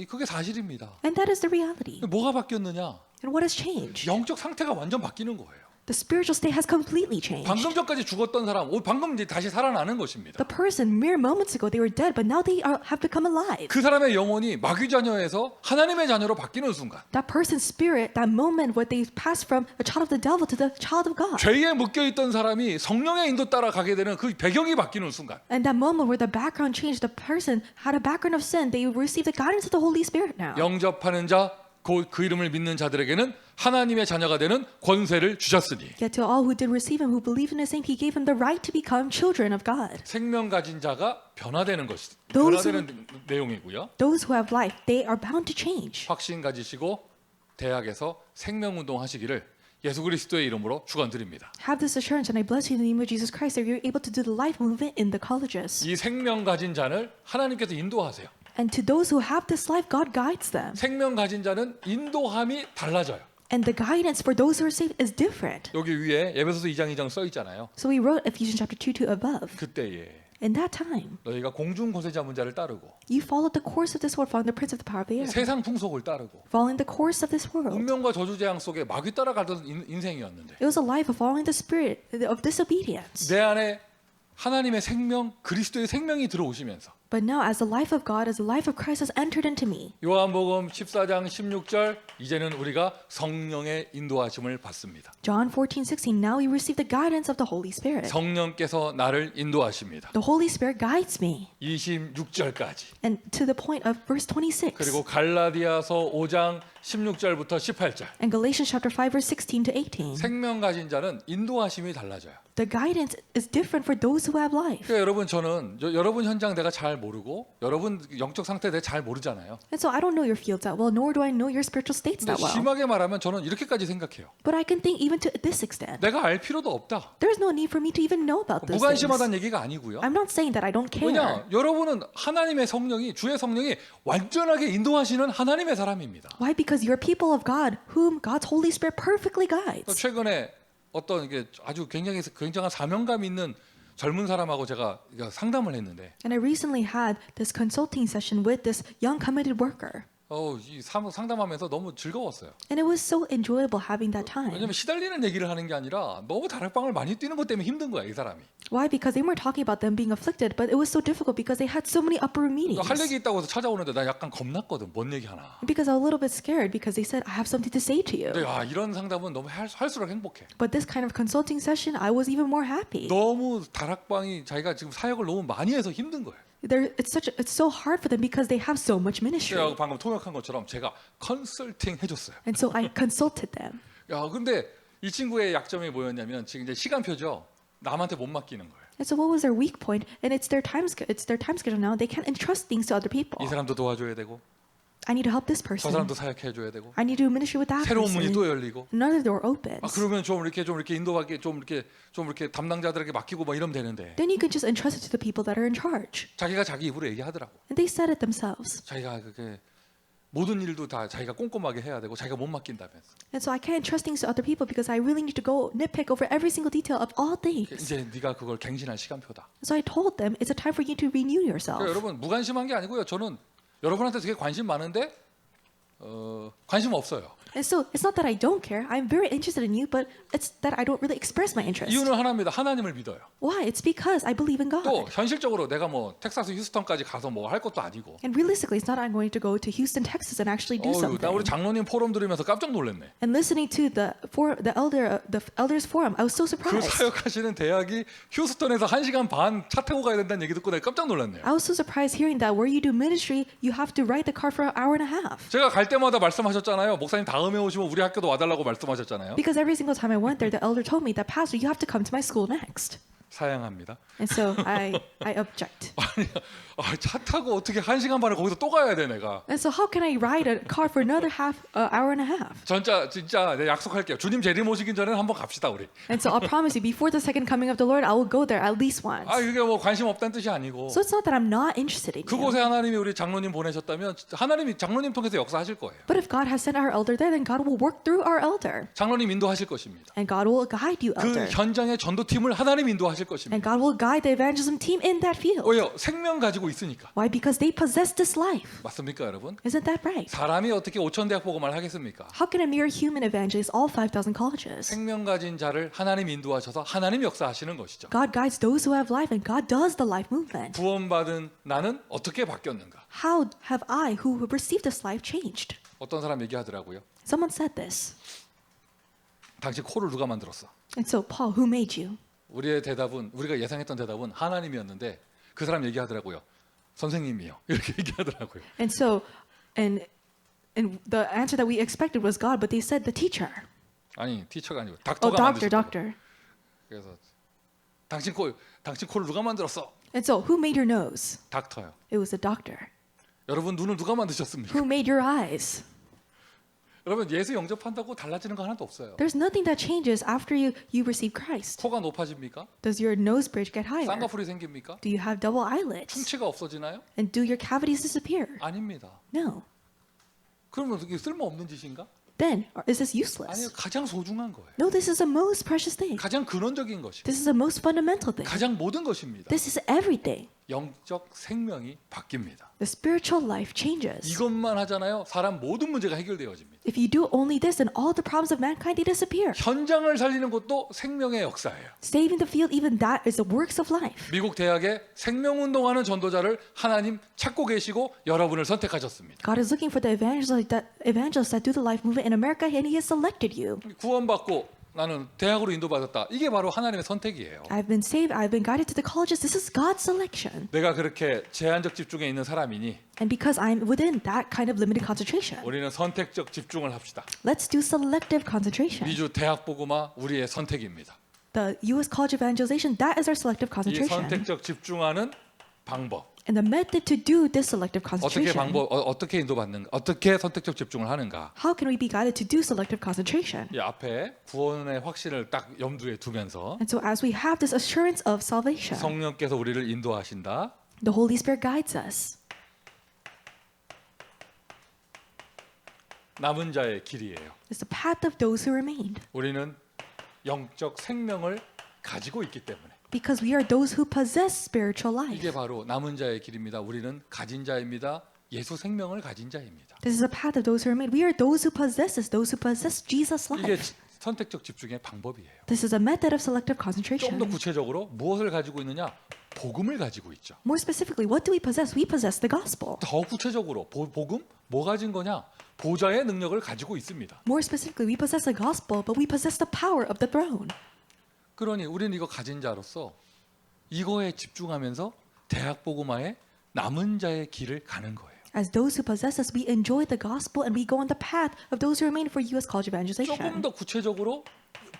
S1: 그게 사실입니다.
S2: And that is the reality.
S1: 뭐가 바뀌었느냐?
S2: And what has changed?
S1: 영적 상태가 완전 바뀌는 거예요.
S2: The spiritual state has completely changed.
S1: 방금 전까지 죽었던 사람, 방금 이제 다시 살아나는 것입니다.
S2: The person mere moments ago they were dead, but now they have become alive.
S1: 그 사람의 영혼이 마귀 자녀에서 하나님의 자녀로 바뀌는 순간,
S2: That person's spirit, that moment where they pass from a child of the devil to the child of God.
S1: 죄에 묶여 있던 사람이 성령의 인도 따라 가게 되는 그 배경이 바뀌는 순간,
S2: And that moment where the background changed, the person had a background of sin, they receive the guidance of the Holy Spirit now.
S1: 영접하는 자, 그 이름을 믿는 자들에게는 하나님의 자녀가 되는 권세를 주셨으니.
S2: Yet to all who did receive him, who believed in his name, he gave him the right to become children of God.
S1: 생명 가진 자가 변화되는 것이
S2: Those
S1: 변화되는 내용이고요.
S2: Those who have life, they are bound to change.
S1: 확신 가지시고 대학에서 생명 운동 하시기를 예수 그리스도의 이름으로 축원드립니다.
S2: Have this assurance, and I bless you in the name of Jesus Christ, that you're able to do the life movement in the colleges.
S1: 이 생명 가진 자를 하나님께서 인도하세요.
S2: And to those who have this life, God guides them.
S1: 생명 가진 자는 인도함이 달라져요.
S2: And the guidance for those who are saved is different.
S1: 여기 위에 에베소서 2장 2장 써 있잖아요.
S2: So we wrote Ephesians chapter 2 above.
S1: 그때에
S2: In that time,
S1: 너희가 공중 권세자 문자를 따르고
S2: you followed the course of this world, following the prince of the power of the air,
S1: 세상 풍속을 따르고
S2: following the course of this world.
S1: 운명과 저주재앙 속에 마귀 따라가던 인생이었는데
S2: It was a life of following the spirit of disobedience.
S1: 내 안에 하나님의 생명, 그리스도의 생명이 들어오시면서
S2: But now, as the life of God, as the life of Christ has entered into me,
S1: 요한복음 14장 16절 이제는 우리가 성령의 인도하심을 받습니다.
S2: John 14:16, now we receive the guidance of the Holy Spirit.
S1: 성령께서 나를 인도하십니다.
S2: The Holy Spirit guides me.
S1: 26절까지.
S2: And to the point of verse 26.
S1: 그리고 갈라디아서 5장 16절부터 18절.
S2: And Galatians chapter 5 verse 16 to 18.
S1: 생명 가진 자는 인도하심이 달라져요.
S2: The guidance is different for those who have life.
S1: 그러니까 여러분 저는 여러분 현장 내가 잘 모르고 여러분 영적 상태 내가 잘 모르잖아요.
S2: And so I don't know your fields that well, nor do I know your spiritual states
S1: 근데
S2: that well.
S1: 심하게 말하면 저는 이렇게까지 생각해요.
S2: But I can think even to this extent.
S1: 내가 알 필요도 없다.
S2: There's no need for me to even know about those things.
S1: 무관심하다는 얘기가 아니고요.
S2: I'm not saying that I don't care.
S1: 왜냐? 여러분은 하나님의 성령이 주의 성령이 완전하게 인도하시는 하나님의 사람입니다.
S2: Why? Because you're people of God, whom God's Holy Spirit perfectly guides.
S1: 최근에 어떤 이게 아주 굉장한 사명감 있는 젊은 사람하고 제가 상담을 했는데
S2: And I recently had this consulting session with this young committed worker.
S1: 이 상담하면서 너무 즐거웠어요.
S2: And it was so enjoyable having that time.
S1: 왜냐면 시달리는 얘기를 하는 게 아니라 너무 다락방을 많이 뛰는 것 때문에 힘든 거야 이 사람이.
S2: Why? Because they weren't talking about them being afflicted, but it was so difficult because they had so many upper room meetings.
S1: 할 얘기 있다고 해서 찾아오는데 나 약간 겁났거든. 뭔 얘기 하나.
S2: Because I was a little bit scared because they said, I have something to say to you.
S1: 근데 이런 상담은 너무 할수록 행복해.
S2: But this kind of consulting session, I was even more happy.
S1: 너무 다락방이 자기가 지금 사역을 너무 많이 해서 힘든 거예요.
S2: It's so hard for them because they have so much ministry.
S1: 제가 방금 통역한 것처럼 제가 컨설팅 해줬어요.
S2: And so I consulted them.
S1: 근데 이 친구의 약점이 뭐였냐면 지금 이제 시간표죠. 남한테 못 맡기는 거예요.
S2: And so what was their weak point? And it's their time schedule now. They can't entrust things to other people.
S1: 이 사람도 도와줘야 되고
S2: I need to help this
S1: 저
S2: person.
S1: 사람도 사역해줘야 되고
S2: I need to do ministry with that
S1: 새로운 문이
S2: person.
S1: 또 열리고.
S2: Another door opens.
S1: 그러면 좀 이렇게 인도하게 좀 이렇게 담당자들에게 맡기고 뭐 이러면 되는데
S2: Then you can just entrust it to the people that are in charge.
S1: 자기가 자기 입으로 얘기하더라고.
S2: And they said it themselves.
S1: 자기가 모든 일도 다 자기가 꼼꼼하게 해야 되고 자기가 못 맡긴다면서.
S2: And so I can't entrust things to other people because I really need to go nitpick over every single detail of all things.
S1: 이제 네가 그걸 갱신할 시간표다.
S2: So I told them it's a time for you to renew yourself.
S1: 그러니까 여러분 무관심한 게 아니고요. 저는 여러분한테 되게 관심 많은데 관심 없어요.
S2: And so it's not that I don't care. I'm very interested in you, but it's that I don't really express my interest.
S1: 이유는 하나입니다. 하나님을 믿어요.
S2: Why? It's because I believe in
S1: 또
S2: God.
S1: 현실적으로 내가 뭐 텍사스 휴스턴까지 가서 뭐 할 것도 아니고.
S2: And realistically, it's not I'm going to go to Houston, Texas, and actually do
S1: 나
S2: something.
S1: 우리 장로님 포럼 들으면서 깜짝 놀랐네.
S2: And listening to the elders forum, I was so
S1: 그
S2: surprised.
S1: 사역하시는 대학이 휴스턴에서 1시간 반 차 타고 가야 된다는 얘기 듣고 내가 깜짝 놀랐네요.
S2: I was so surprised hearing that where you do ministry, you have to ride the car for an hour and a half.
S1: 제가 갈 때마다 말씀하셨잖아요. 목사님 다음에 오시면 우리 학교도 와달라고 말씀하셨잖아요.
S2: Because every single time I went there, the elder told me that, Pastor, you have to come to my school next.
S1: 사양합니다.
S2: And so I object.
S1: 차 타고 어떻게 1시간 반을 거기서 또 가야 돼 내가.
S2: And so how can I ride a car for another hour and a half?
S1: 진짜 내가 약속할게요. 주님 재림 오시기 전에 한번 갑시다 우리.
S2: And so I'll promise you, before the second coming of the Lord, I will go there at least once.
S1: 그게 뭐 관심 없다는 뜻이 아니고.
S2: So it's not that I'm not interested in you.
S1: 그곳에 하나님이 우리 장로님 보내셨다면 하나님이 장로님 통해서 역사하실 거예요.
S2: But if God has sent our elder there, then God will work through our elder.
S1: 장로님 인도하실 것입니다.
S2: And God will guide you,
S1: 그
S2: elder.
S1: 현장의 전도팀을 하나님 인도하실 것입니다.
S2: And God will guide the evangelism team in that field.
S1: 왜요? 생명 가지고 있으니까.
S2: Why? Because they possess this life.
S1: 맞습니까, 여러분?
S2: Isn't that right?
S1: 사람이 어떻게 5천 대학 복음을 하겠습니까?
S2: How can a mere human evangelize all 5,000 colleges?
S1: 생명 가진 자를 하나님 인도하셔서 하나님 역사하시는 것이죠.
S2: God guides those who have life, and God does the life movement.
S1: 구원받은 나는 어떻게 바뀌었는가?
S2: How have I, who have received this life, changed?
S1: 어떤 사람 얘기하더라고요.
S2: Someone said this.
S1: 당신 코를 누가 만들었어?
S2: And so, Paul, who made you?
S1: 우리의 대답은 우리가 예상했던 대답은 하나님이었는데 그 사람 얘기하더라고요. 선생님이요. 이렇게 얘기하더라고요.
S2: And so, and the answer that we expected was God, but they said the teacher.
S1: 아니 티처가 아니고
S2: Oh,
S1: 닥터가
S2: doctor,
S1: 만드셨다고.
S2: doctor.
S1: 그래서 당신 코를 누가 만들었어?
S2: And so, who made your nose?
S1: 닥터요.
S2: It was the doctor.
S1: 여러분 눈을 누가 만드셨습니까?
S2: Who made your eyes?
S1: 여러분 예수 영접한다고 달라지는 거 하나도 없어요.
S2: There's nothing that changes after you receive Christ.
S1: 코가 높아집니까?
S2: Does your nose bridge get higher?
S1: 쌍꺼풀이 생깁니까?
S2: Do you have double eyelids?
S1: 충치가 없어지나요?
S2: And do your cavities disappear?
S1: 아닙니다.
S2: No.
S1: 그러면 이게 쓸모없는 짓인가?
S2: Then, is this
S1: 아니요,
S2: useless?
S1: 가장 소중한 거예요.
S2: No, this is the most precious thing.
S1: 가장 근원적인 것이고
S2: This is the most fundamental thing.
S1: 가장 모든 것입니다.
S2: This is everything.
S1: 영적 생명이 바뀝니다.
S2: The spiritual life changes.
S1: 이것만 하잖아요. 사람 모든 문제가 해결되어집니다.
S2: If you do only this, then all the problems of mankind, they disappear.
S1: 현장을 살리는 것도 생명의 역사예요.
S2: Saving the field, even that is the works of life.
S1: 미국 대학에 생명운동하는 전도자를 하나님 찾고 계시고 여러분을 선택하셨습니다.
S2: God is looking for the evangelists that do the life movement in America, and He has selected you.
S1: 구원받고 나는 대학으로 인도받았다. 이게 바로 하나님의 선택이에요.
S2: I've been saved, I've been guided to the colleges. This is God's selection.
S1: 내가 그렇게 제한적 집중에 있는 사람이니
S2: And because I'm within that kind of limited concentration,
S1: 우리는 선택적 집중을 합시다.
S2: let's do selective concentration.
S1: 미주 대학 복음화 우리의 선택입니다.
S2: The U.S. College Evangelization, that is our selective
S1: 이
S2: concentration.
S1: 선택적 집중하는 방법.
S2: And the method to do this selective
S1: 어떻게
S2: concentration.
S1: 어떻게 인도받는가? 어떻게 선택적 집중을 하는가?
S2: How can we be guided to do selective concentration?
S1: 이 앞에 구원의 확신을 딱 염두에 두면서
S2: And so as we have this assurance of salvation,
S1: 성령께서 우리를 인도하신다.
S2: the Holy Spirit guides us.
S1: 남은 자의 길이에요.
S2: It's the path of those who remained.
S1: 우리는 영적 생명을 가지고 있기 때문에
S2: Because we are those who possess spiritual life.
S1: 이게 바로 남은 자의 길입니다. 우리는 가진 자입니다. 예수 생명을 가진 자입니다.
S2: This is the path of those who remain. We are those who possess Jesus'
S1: 이게
S2: life.
S1: 선택적 집중의 방법이에요.
S2: This is a method of selective
S1: 좀 더
S2: concentration.
S1: 구체적으로 무엇을 가지고 있느냐? 복음을 가지고 있죠.
S2: More specifically, what do we possess? We possess the gospel.
S1: 더 구체적으로 복음 뭐 가진 거냐? 보좌의 능력을 가지고 있습니다.
S2: More specifically, we possess the gospel, but we possess the power of the throne.
S1: 그러니 우리는 이거 가진 자로서 이거에 집중하면서 대학 복음화의 남은 자의 길을 가는 거예요.
S2: As those who possess us, we enjoy the gospel and we go on the path of those who remain for U.S. College
S1: 조금
S2: Evangelization.
S1: 더 구체적으로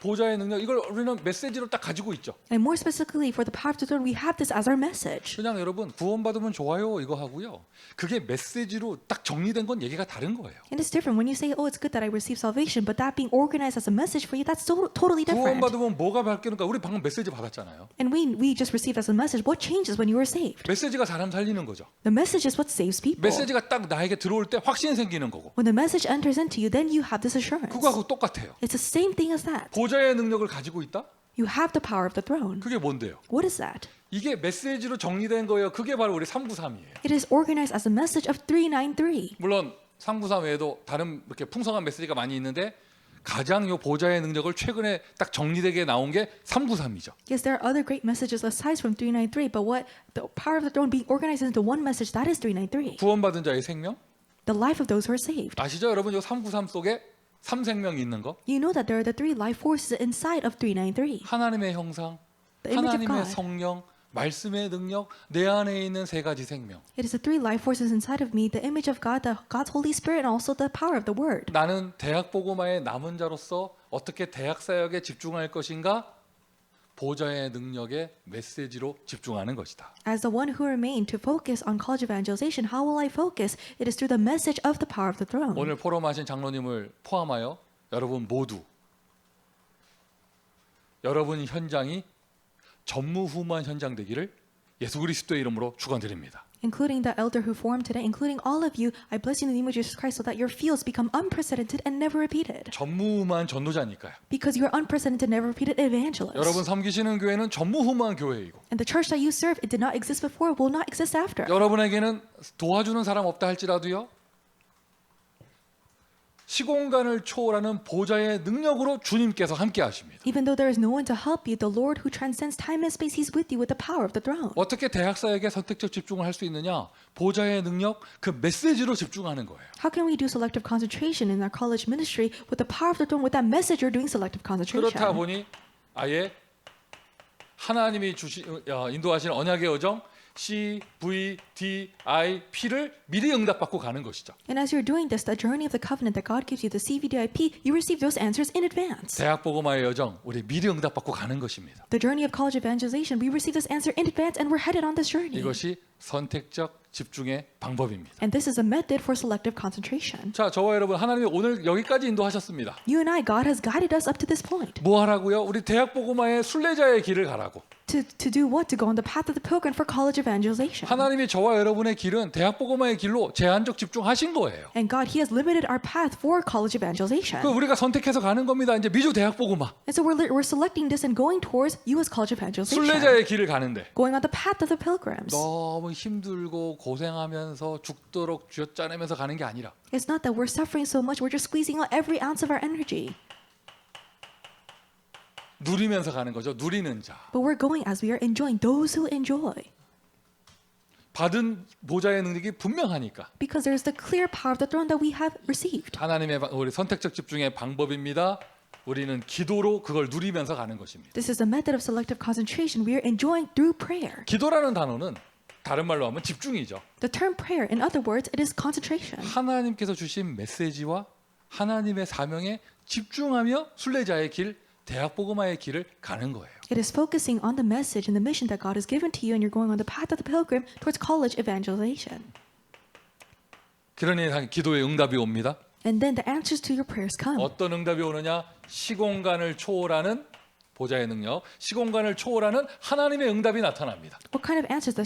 S1: 보좌의 능력 이걸 우리는 메시지로 딱 가지고 있죠.
S2: And more specifically, for the path to the throne, we have this as our message.
S1: 그냥 여러분 구원받으면 좋아요 이거 하고요. 그게 메시지로 딱 정리된 건 얘기가 다른 거예요.
S2: And it's different when you say, "Oh, it's good that I received salvation," but that being organized as a message for you, that's totally different.
S1: 구원받으면 뭐가 바뀌는가? 우리 방금 메시지 받았잖아요.
S2: And we just received as a message. What changes when you were saved?
S1: 메시지가 사람 살리는 거죠.
S2: The message is what saves people.
S1: 메시지가 딱 나에게 들어올 때 확신이 생기는 거고.
S2: When the message enters into you, then you have this assurance.
S1: 그거하고 똑같아요.
S2: It's the same thing as that.
S1: 보좌의 능력을 가지고 있다?
S2: You have the power of the throne.
S1: 그게 뭔데요?
S2: What is that?
S1: 이게 메시지로 정리된 거예요. 그게 바로 우리 393이에요.
S2: It is organized as a message of 393.
S1: 물론 393 외에도 다른 이렇게 풍성한 메시지가 많이 있는데 가장 요 보좌의 능력을 최근에 딱 정리되게 나온 게 393이죠.
S2: Yes, there are other great messages aside from 393, but what the power of the throne being organized into one message, that is 393.
S1: 구원받은 자의 생명?
S2: The life of those who are saved.
S1: 아시죠? 여러분 요 393 속에 3생명이 있는 거?
S2: You know that there are the three life forces inside of 393.
S1: 하나님의 형상,
S2: The image of
S1: 하나님의
S2: God.
S1: 성령, 말씀의 능력, 내 안에 있는 세 가지 생명.
S2: It is the three life forces inside of me, the image of God, God's Holy Spirit, and also the power of the Word.
S1: 나는 대학 복음화의 남은 자로서 어떻게 대학 사역에 집중할 것인가? 보좌의 능력의 메시지로 집중하는 것이다.
S2: As the one who remain to focus on college evangelization, how will I focus? It is through the message of the power of the throne.
S1: 오늘 포럼하신 장로님을 포함하여 여러분 모두 여러분 현장이 전무후무한 현장 되기를 예수 그리스도의 이름으로 축원드립니다.
S2: Including the elder who formed today, including all of you, I bless you in the name of Jesus Christ so that your fields become unprecedented and never repeated.
S1: 전무후무한 전도자니까요.
S2: Because you are unprecedented, never repeated evangelists.
S1: 여러분 섬기시는 교회는 전무후무한 교회이고
S2: And the church that you serve, it did not exist before, will not exist after.
S1: 여러분에게는 도와주는 사람 없다 할지라도요. 시공간을 초월하는 보좌의 능력으로 주님께서 함께 하십니다.
S2: Even though there is no one to help you, the Lord who transcends time and space, He's with you with the power of the throne.
S1: 어떻게 대학 사역에 선택적 집중을 할 수 있느냐? 보좌의 능력, 그 메시지로 집중하는 거예요.
S2: How can we do selective concentration in our college ministry with the power of the throne? With that message, you're doing selective concentration.
S1: 그렇다 보니 아예 하나님이 인도하시는 언약의 여정, CVDIP를 미리 응답받고 가는 것이죠.
S2: And as you're doing this, the journey of the covenant that God gives you, the CVDIP, you receive those answers in advance.
S1: 대학 복음화의 여정, 우리 미리 응답받고 가는 것입니다.
S2: The journey of college evangelization, we receive this answer in advance and we're headed on this journey.
S1: 이것이 선택적 집중의 방법입니다.
S2: And this is a method for selective concentration.
S1: 자, 저와 여러분, 하나님이 오늘 여기까지 인도하셨습니다.
S2: You and I, God has guided us up to this point.
S1: 뭐 하라고요? 우리 대학 복음화의 순례자의 길을 가라고.
S2: To do what? To go on the path of the pilgrim for college evangelization.
S1: 하나님이 저와 여러분의 길은 대학 복음화의 길로 제한적 집중하신 거예요.
S2: And God, He has limited our path for college evangelization.
S1: 그 우리가 선택해서 가는 겁니다. 이제 미주 대학 복음화.
S2: And so we're selecting this and going towards U.S. college evangelization.
S1: 순례자의 길을 가는데
S2: Going on the path of the pilgrims.
S1: 너무 힘들고 고생하면서 죽도록 쥐어짜내면서 가는 게 아니라
S2: It's not that we're suffering so much, we're just squeezing out every ounce of our energy.
S1: 누리면서 가는 거죠. 누리는 자.
S2: But we're going as we are enjoying those who enjoy.
S1: 받은 보좌의 능력이 분명하니까.
S2: Because there's the clear power of the throne that we have received.
S1: 하나님의 우리 선택적 집중의 방법입니다. 우리는 기도로 그걸 누리면서 가는 것입니다.
S2: This is a method of selective concentration we are enjoying through prayer.
S1: 기도라는 단어는 다른 말로 하면 집중이죠.
S2: The term prayer, in other words, it is concentration.
S1: 하나님께서 주신 메시지와 하나님의 사명에 집중하며 순례자의 길, 대학 복음화의 길을 가는 거예요.
S2: It is focusing on the message and the mission that God has given to you, and you're going on the path of the pilgrim towards college evangelization.
S1: 그러니 기도의 응답이 옵니다.
S2: And then the answers to your prayers come.
S1: 어떤 응답이 오느냐? 시공간을 초월하는 보좌의 능력, 시공간을 초월하는 하나님의 응답이 나타납니다.
S2: What kind of answers? The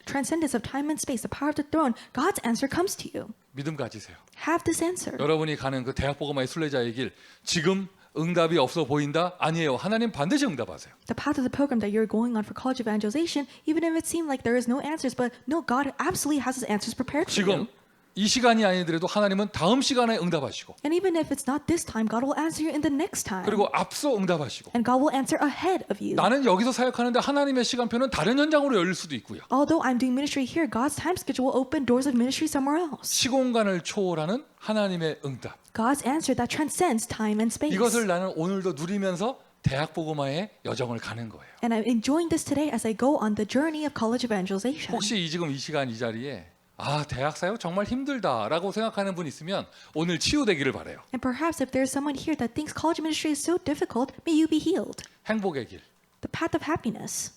S2: transcendence of time and space, the power of the throne. God's answer comes to you.
S1: 믿음 가지세요.
S2: Have this answer.
S1: 여러분이 가는 그 대학 복음화의 순례자의 길, 지금 응답이 없어 보인다? 아니에요. 하나님 반드시 응답하세요.
S2: The path of the pilgrim that you're going on for college evangelization, even if it seemed like there is no answers, but no, God absolutely has His answers prepared for
S1: 지금
S2: you.
S1: 이 시간이 아니더라도 하나님은 다음 시간에 응답하시고
S2: And even if it's not this time, God will answer you in the next time.
S1: 그리고 앞서 응답하시고
S2: And God will answer ahead of you.
S1: 나는 여기서 사역하는데 하나님의 시간표는 다른 현장으로 열릴 수도 있고요.
S2: Although I'm doing ministry here, God's time schedule will open doors of ministry somewhere else.
S1: 시공간을 초월하는 하나님의 응답.
S2: God's answer that transcends time and space.
S1: 이것을 나는 오늘도 누리면서 대학 복음화의 여정을 가는 거예요.
S2: And I'm enjoying this today as I go on the journey of college evangelization.
S1: 혹시 지금 이 시간 이 자리에 대학 사역 정말 힘들다라고 생각하는 분 있으면 오늘 치유되기를 바라요.
S2: And perhaps if there's someone here that thinks college ministry is so difficult, may you be healed.
S1: 행복의 길.
S2: The path of happiness.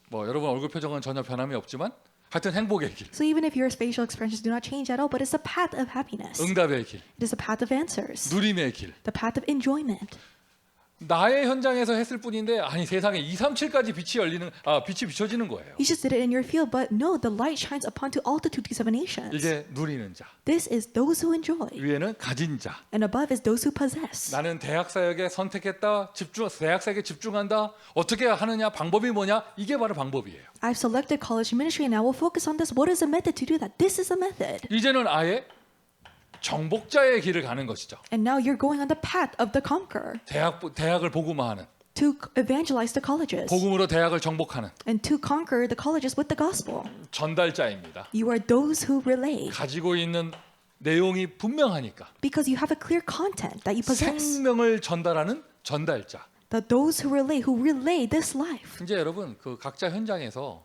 S1: 뭐 여러분 얼굴 표정은 전혀 변함이 없지만 하여튼 행복의 길.
S2: So even if your facial expressions do not change at all, but it's the path of happiness.
S1: 응답의 길.
S2: It is the path of answers.
S1: 누림의 길.
S2: The path of enjoyment.
S1: 나의 현장에서 했을 뿐인데 아니 세상에 237까지 빛이 비춰지는 거예요.
S2: You just did it in your field, but no, the light shines upon to all the two of nations.
S1: 이게 누리는 자.
S2: This is those who enjoy,
S1: 위에는 가진 자.
S2: and above is those who possess.
S1: 나는 대학 사역에 선택했다. 대학 사역에 집중한다. 어떻게 하느냐? 방법이 뭐냐? 이게 바로 방법이에요.
S2: I've selected college ministry, and I will focus on this. What is the method to do that? This is the method.
S1: 이제는 아예 정복자의 길을 가는 것이죠.
S2: And now you're going on the path of the conqueror
S1: 대학을 복음화하는,
S2: to evangelize the colleges
S1: 복음으로 대학을 정복하는
S2: and to conquer the colleges with the gospel.
S1: 전달자입니다.
S2: You are those who relay
S1: 가지고 있는 내용이 분명하니까
S2: because you have a clear content that you possess.
S1: 생명을 전달하는 전달자.
S2: Those who relay this life.
S1: 이제 여러분 그 각자 현장에서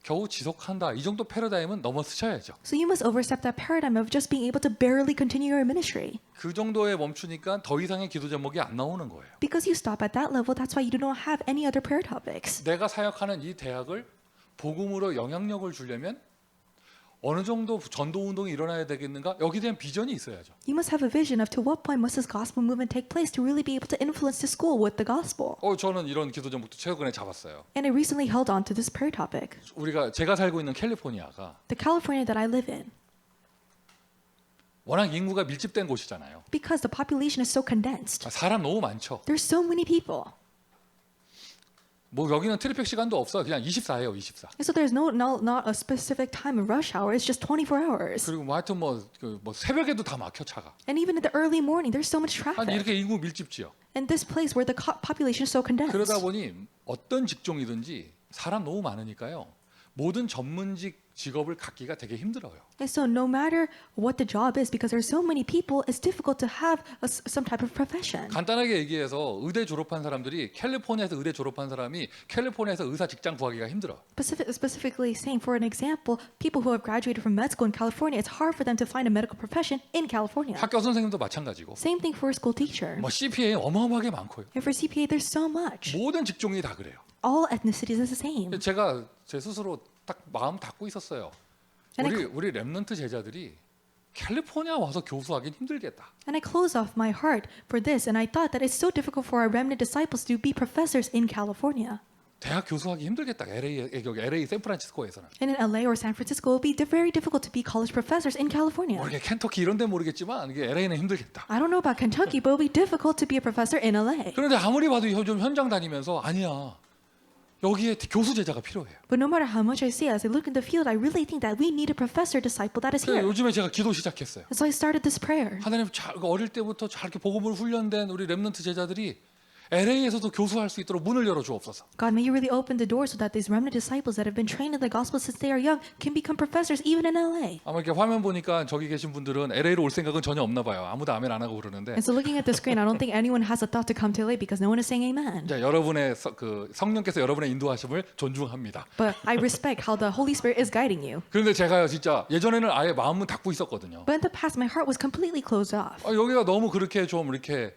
S1: 겨우 지속한다 이 정도 패러다임은 넘어서셔야죠.
S2: So you must overstep that paradigm of just being able to barely continue your ministry.
S1: 그 정도에 멈추니까 더 이상의 기도 제목이 안 나오는 거예요.
S2: Because you stop at that level, that's why you do not have any other prayer topics.
S1: 내가 사역하는 이 대학을 복음으로 영향력을 주려면 어느 정도 전도 운동이 일어나야 되겠는가? 여기에 대한 비전이 있어야죠.
S2: You must have a vision of to what point must this gospel movement take place to really be able to influence the school with the gospel.
S1: 저는 이런 기도 제목도 최근에 잡았어요.
S2: And I recently held on to this prayer topic.
S1: 제가 살고 있는 캘리포니아가
S2: The California that I live in,
S1: 워낙 인구가 밀집된 곳이잖아요.
S2: because the population is so condensed.
S1: 사람 너무 많죠.
S2: There's so many people.
S1: 뭐 여기는 트래픽 시간도 없어. 그냥 24예요, 24.
S2: And so there's not a specific time of rush hour. It's just 24 hours.
S1: 그리고 뭐 하여튼 뭐 새벽에도 다 막혀 차가.
S2: And even in the early morning, there's so much
S1: 아니
S2: traffic.
S1: 이렇게 인구 밀집지요.
S2: And this place where the population is so condensed.
S1: 그러다 보니 어떤 직종이든지 사람 너무 많으니까요. 모든 전문직 직업을 갖기가 되게 힘들어요.
S2: And so no matter what the job is, because there's so many people, it's difficult to have some type of profession.
S1: 간단하게 얘기해서 의대 졸업한 사람들이 캘리포니아에서 의대 졸업한 사람이 캘리포니아에서 의사 직장 구하기가 힘들어.
S2: Specifically saying, for an example, people who have graduated from med school in California, it's hard for them to find a medical profession in California.
S1: 학교 선생님도 마찬가지고.
S2: Same thing for a school teacher.
S1: 뭐 CPA 어마어마하게 많고요.
S2: And for CPA, there's so much.
S1: 모든 직종이 다 그래요.
S2: All ethnicities is the same.
S1: 제가 제 스스로 딱 마음 닫고 있었어요. 우리 렘넌트 제자들이 캘리포니아 와서 교수하긴 힘들겠다.
S2: And I close off my heart for this, and I thought that it's so difficult for our remnant disciples to be professors in California.
S1: 대학 교수하기 힘들겠다. LA 샌프란시스코에서는.
S2: And in LA or San Francisco, it will be very difficult to be college professors in California.
S1: 모르게 켄터키 이런 데 모르겠지만 이게 LA는 힘들겠다.
S2: I don't know about Kentucky, but it will be difficult to be a professor in LA.
S1: 그런데 아무리 봐도 요즘 현장 다니면서 아니야. 여기에 교수 제자가 필요해요.
S2: But no matter how much I see, as I look in the field, I really think that we need a professor disciple that is
S1: 그래서
S2: here.
S1: 요즘에 제가 기도 시작했어요.
S2: So I started this prayer.
S1: 하나님 어릴 때부터 잘 이렇게 복음을 훈련된 우리 렘넌트 제자들이 LA에서도 교수할 수 있도록 문을 열어 주옵소서.
S2: God, may you really open the door so that these remnant disciples that have been trained in the gospel since they are young can become professors even in LA.
S1: 아마 이렇게 화면 보니까 저기 계신 분들은 LA로 올 생각은 전혀 없나 봐요. 아무도 아멘 안 하고 그러는데.
S2: And so looking at the screen, I don't think anyone has a thought to come to LA because no one is saying amen.
S1: 자, 여러분의 성령께서 여러분의 인도하심을 존중합니다.
S2: But I respect how the Holy Spirit is guiding you.
S1: 그런데 제가요 진짜 예전에는 아예 마음은 닫고 있었거든요.
S2: But in the past, my heart was completely closed off.
S1: 여기가 너무 그렇게 좀 이렇게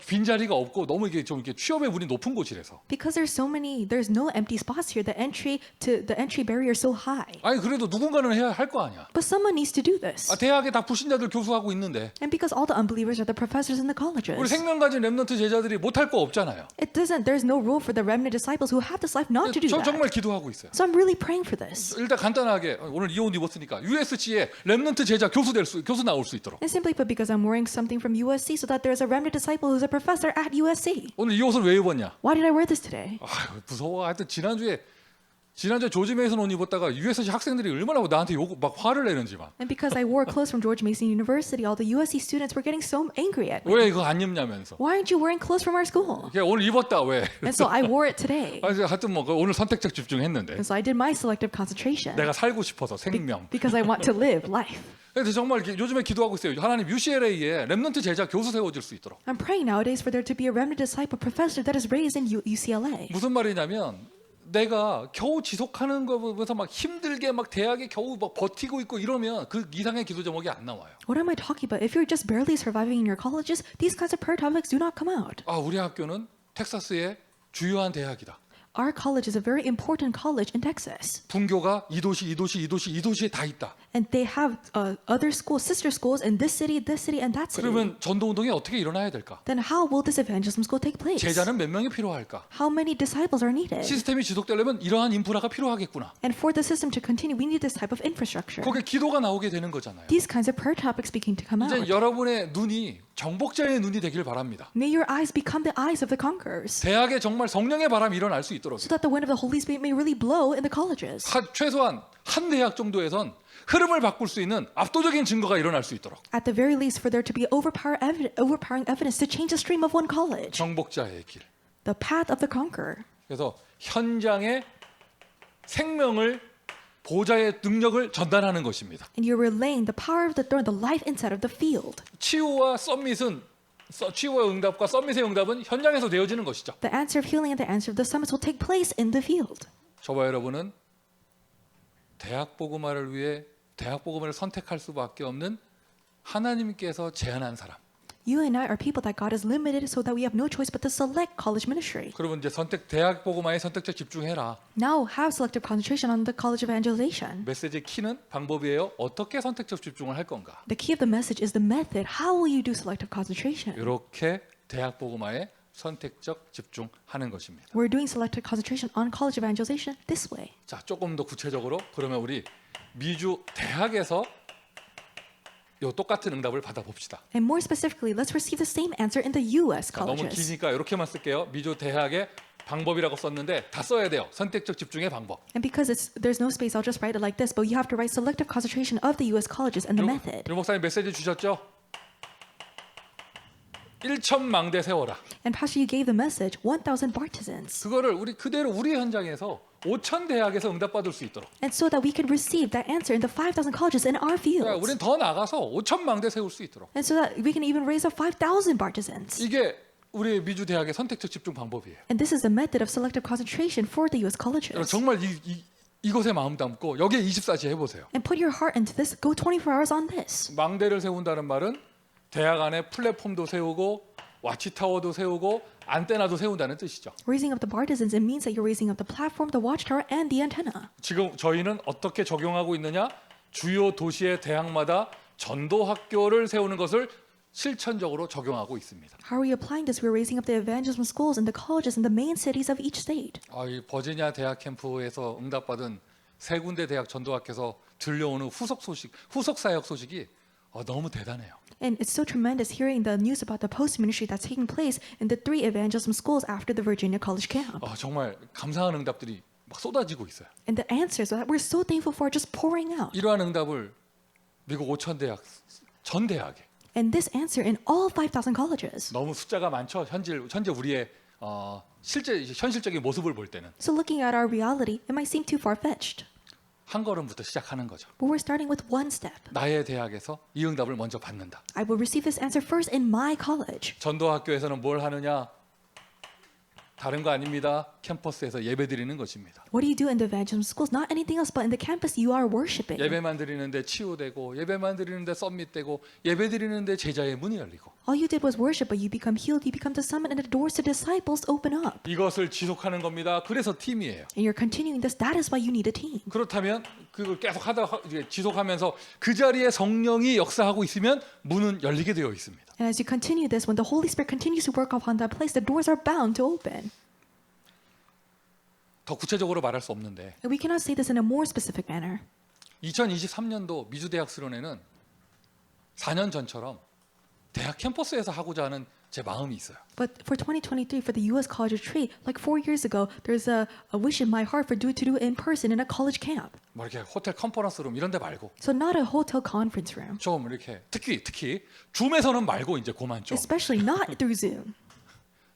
S1: 빈 자리가 없고 너무 이게 좀 이렇게 취업의 문이 높은 곳이라서.
S2: Because there's no empty spots here. The entry barrier is so high.
S1: 아니 그래도 누군가는 해야 할 거 아니야.
S2: But someone needs to do this.
S1: 대학에 다 불신자들 교수하고 있는데.
S2: And because all the unbelievers are the professors in the colleges.
S1: 우리 생명 가진 렘넌트 제자들이 못할 거 없잖아요.
S2: There's no rule for the remnant disciples who have this life not to do
S1: 저
S2: that.
S1: 정말 기도하고 있어요.
S2: So I'm really praying for this.
S1: 일단 간단하게 오늘 이 옷 입었으니까 USG에 렘넌트 제자 교수 나올 수 있도록.
S2: And simply put, because I'm wearing something from USC, so that there's a remnant disciple who's a professor at USC.
S1: 오늘 이 옷을 왜 입었냐?
S2: Why did I wear this today?
S1: 무서워. 하여튼 지난주에 조지 메이슨 옷 입었다가 USC 학생들이 얼마나 나한테 막 화를 내는지 막.
S2: And because I wore clothes from George Mason University, all the USC students were getting so angry at me.
S1: 왜 이거 안 입냐면서.
S2: Why aren't you wearing clothes from our school?
S1: 오늘 입었다 왜?
S2: And so I wore it today.
S1: 하여튼 뭐 오늘 선택적 집중했는데.
S2: And so I did my selective concentration.
S1: 내가 살고 싶어서 생명.
S2: Because I want to live life.
S1: 그래서 정말 요즘에 기도하고 있어요. 하나님 UCLA에 렘넌트 제자 교수 세워줄 수 있도록.
S2: I'm praying nowadays for there to be a remnant disciple professor that is raised in UCLA.
S1: 무슨 말이냐면 내가 겨우 지속하는 거 보면서 막 힘들게 막 대학에 겨우 막 버티고 있고 이러면 그 이상의 기도 제목이 안 나와요.
S2: What am I talking about? If you're just barely surviving in your colleges, these kinds of prayer topics do not come out.
S1: 우리 학교는 텍사스의 주요한 대학이다.
S2: Our college is a very important college in Texas.
S1: 분교가 이 도시에 다 있다.
S2: And they have other schools, sister schools in this city, and that city.
S1: 그러면 전도 운동이 어떻게 일어나야 될까?
S2: Then how will this evangelism school take place?
S1: 제자는 몇 명이 필요할까?
S2: How many disciples are needed?
S1: 시스템이 지속되려면 이러한 인프라가 필요하겠구나.
S2: And for the system to continue, we need this type of infrastructure.
S1: 거기에 기도가 나오게 되는 거잖아요.
S2: These kinds of prayer topics begin to come
S1: 이제
S2: out.
S1: 여러분의 눈이 정복자의 눈이 되길 바랍니다.
S2: May your eyes become the eyes of the conquerors,
S1: 대학에 정말 성령의 바람이 일어날 수 있도록.
S2: so that the wind of the Holy Spirit may really blow in the colleges.
S1: 최소한 한 대학 정도에선 흐름을 바꿀 수 있는 압도적인 증거가 일어날 수 있도록.
S2: At the very least, for there to be overpowering evidence to change the stream of one college.
S1: 정복자의 길.
S2: The path of the conqueror.
S1: 그래서 현장에 생명을 보좌의 능력을 전달하는 것입니다.
S2: And you're relaying the power of the throne, the life inside of the field.
S1: 치유와 치유의 응답과 썸밋의 응답은 현장에서 되어지는 것이죠.
S2: The answer of healing and the answer of the summits will take place in the field.
S1: 저와 여러분은 대학 복음화를 위해 대학 복음을 선택할 수밖에 없는 하나님께서 제안한 사람.
S2: You and I are people that God has limited so that we have no choice but to select college ministry.
S1: 그러면 이제 대학 복음화에 선택적 집중해라.
S2: Now have selective concentration on the college evangelization.
S1: 메시지 키는 방법이에요. 어떻게 선택적 집중을 할 건가?
S2: The key of the message is the method. How will you do selective concentration?
S1: 이렇게 대학 복음화에 선택적 집중하는 것입니다.
S2: We're doing selective concentration on college evangelization this way.
S1: 자, 조금 더 구체적으로 그러면 우리 미주 대학에서 요 똑같은 응답을 받아봅시다.
S2: And more specifically, let's receive the same answer in the U.S.
S1: 너무
S2: colleges.
S1: 기니까 이렇게만 쓸게요. 미주 대학의 방법이라고 썼는데 다 써야 돼요. 선택적 집중의 방법.
S2: And because there's no space, I'll just write it like this. But you have to write selective concentration of the U.S. colleges and the method.
S1: 유 목사님 메시지 주셨죠? 1,000망대 세워라.
S2: And Pastor, you gave the message, 1,000 partisans.
S1: 그거를 우리 그대로 우리 현장에서 5,000 대학에서 응답받을 수 있도록.
S2: And so that we can receive that answer in the 5,000 colleges in our
S1: 그러니까
S2: fields.
S1: 우리는 더 나가서 5,000망대 세울 수 있도록.
S2: And so that we can even raise up 5,000 partisans.
S1: 이게 우리 미주 대학의 선택적 집중 방법이에요.
S2: And this is the method of selective concentration for the U.S.
S1: 여러분
S2: colleges.
S1: 정말 이것에 마음 담고 여기에 24시 해보세요.
S2: And put your heart into this. Go 24 hours on this.
S1: 망대를 세운다는 말은 대학 안에 플랫폼도 세우고 와치타워도 세우고 안테나도 세운다는 뜻이죠.
S2: Raising up the partisans, it means that you're raising up the platform, the watchtower, and the antenna.
S1: 지금 저희는 어떻게 적용하고 있느냐? 주요 도시의 대학마다 전도 학교를 세우는 것을 실천적으로 적용하고 있습니다.
S2: How are we applying this? We're raising up the evangelism schools and the colleges in the main cities of each state.
S1: 이 버지니아 대학 캠프에서 응답받은 세 군데 대학 전도학교에서 들려오는 후속 사역 소식이 너무 대단해요.
S2: And it's so tremendous hearing the news about the post ministry that's taking place in the 3 evangelism schools after the Virginia College camp.
S1: 정말 감사한 응답들이 막 쏟아지고 있어요.
S2: And the answers that we're so thankful for are just pouring out.
S1: 이러한 응답을 미국 5천 대학 전 대학에
S2: And this answer in all 5,000 colleges.
S1: 너무 숫자가 많죠. 현재 우리의 실제 현실적인 모습을 볼 때는
S2: So looking at our reality, it might seem too far-fetched.
S1: 한 걸음부터 시작하는 거죠.
S2: But we're starting with one step.
S1: 나의 대학에서 이 응답을 먼저 받는다.
S2: I will receive this answer first in my college.
S1: 전도학교에서는 뭘 하느냐? 다른 거 아닙니다. 캠퍼스에서 예배드리는 것입니다.
S2: What do you do in the evangelism schools? Not anything else, but in the campus you are worshiping.
S1: 예배만 드리는데 치유되고 예배만 드리는데 썸밋되고 예배드리는데 제자의 문이 열리고
S2: All you did was worship, but you become healed, you become the summit, and the doors to disciples open up.
S1: 이것을 지속하는 겁니다. 그래서 팀이에요.
S2: And you're continuing this. That is why you need a team.
S1: 그렇다면 그걸 계속 지속하면서 그 자리에 성령이 역사하고 있으면 문은 열리게 되어 있습니다.
S2: And as you continue this, when the Holy Spirit continues to work upon that place, the doors are bound to open.
S1: 더 구체적으로 말할 수 없는데
S2: And we cannot say this in a more specific manner.
S1: 2023년도 미주 대학 수련회는 4년 전처럼 대학 캠퍼스에서 하고자 하는 제 마음이 있어요.
S2: But for 2023, for the U.S. College Retreat, like 4 years ago, there's a wish in my heart to do it in person in a college camp.
S1: 뭐 이렇게 호텔 컨퍼런스룸 이런 데 말고
S2: So not a hotel conference room,
S1: 좀 이렇게 특히 줌에서는 말고 이제 그만 좀.
S2: especially not through Zoom.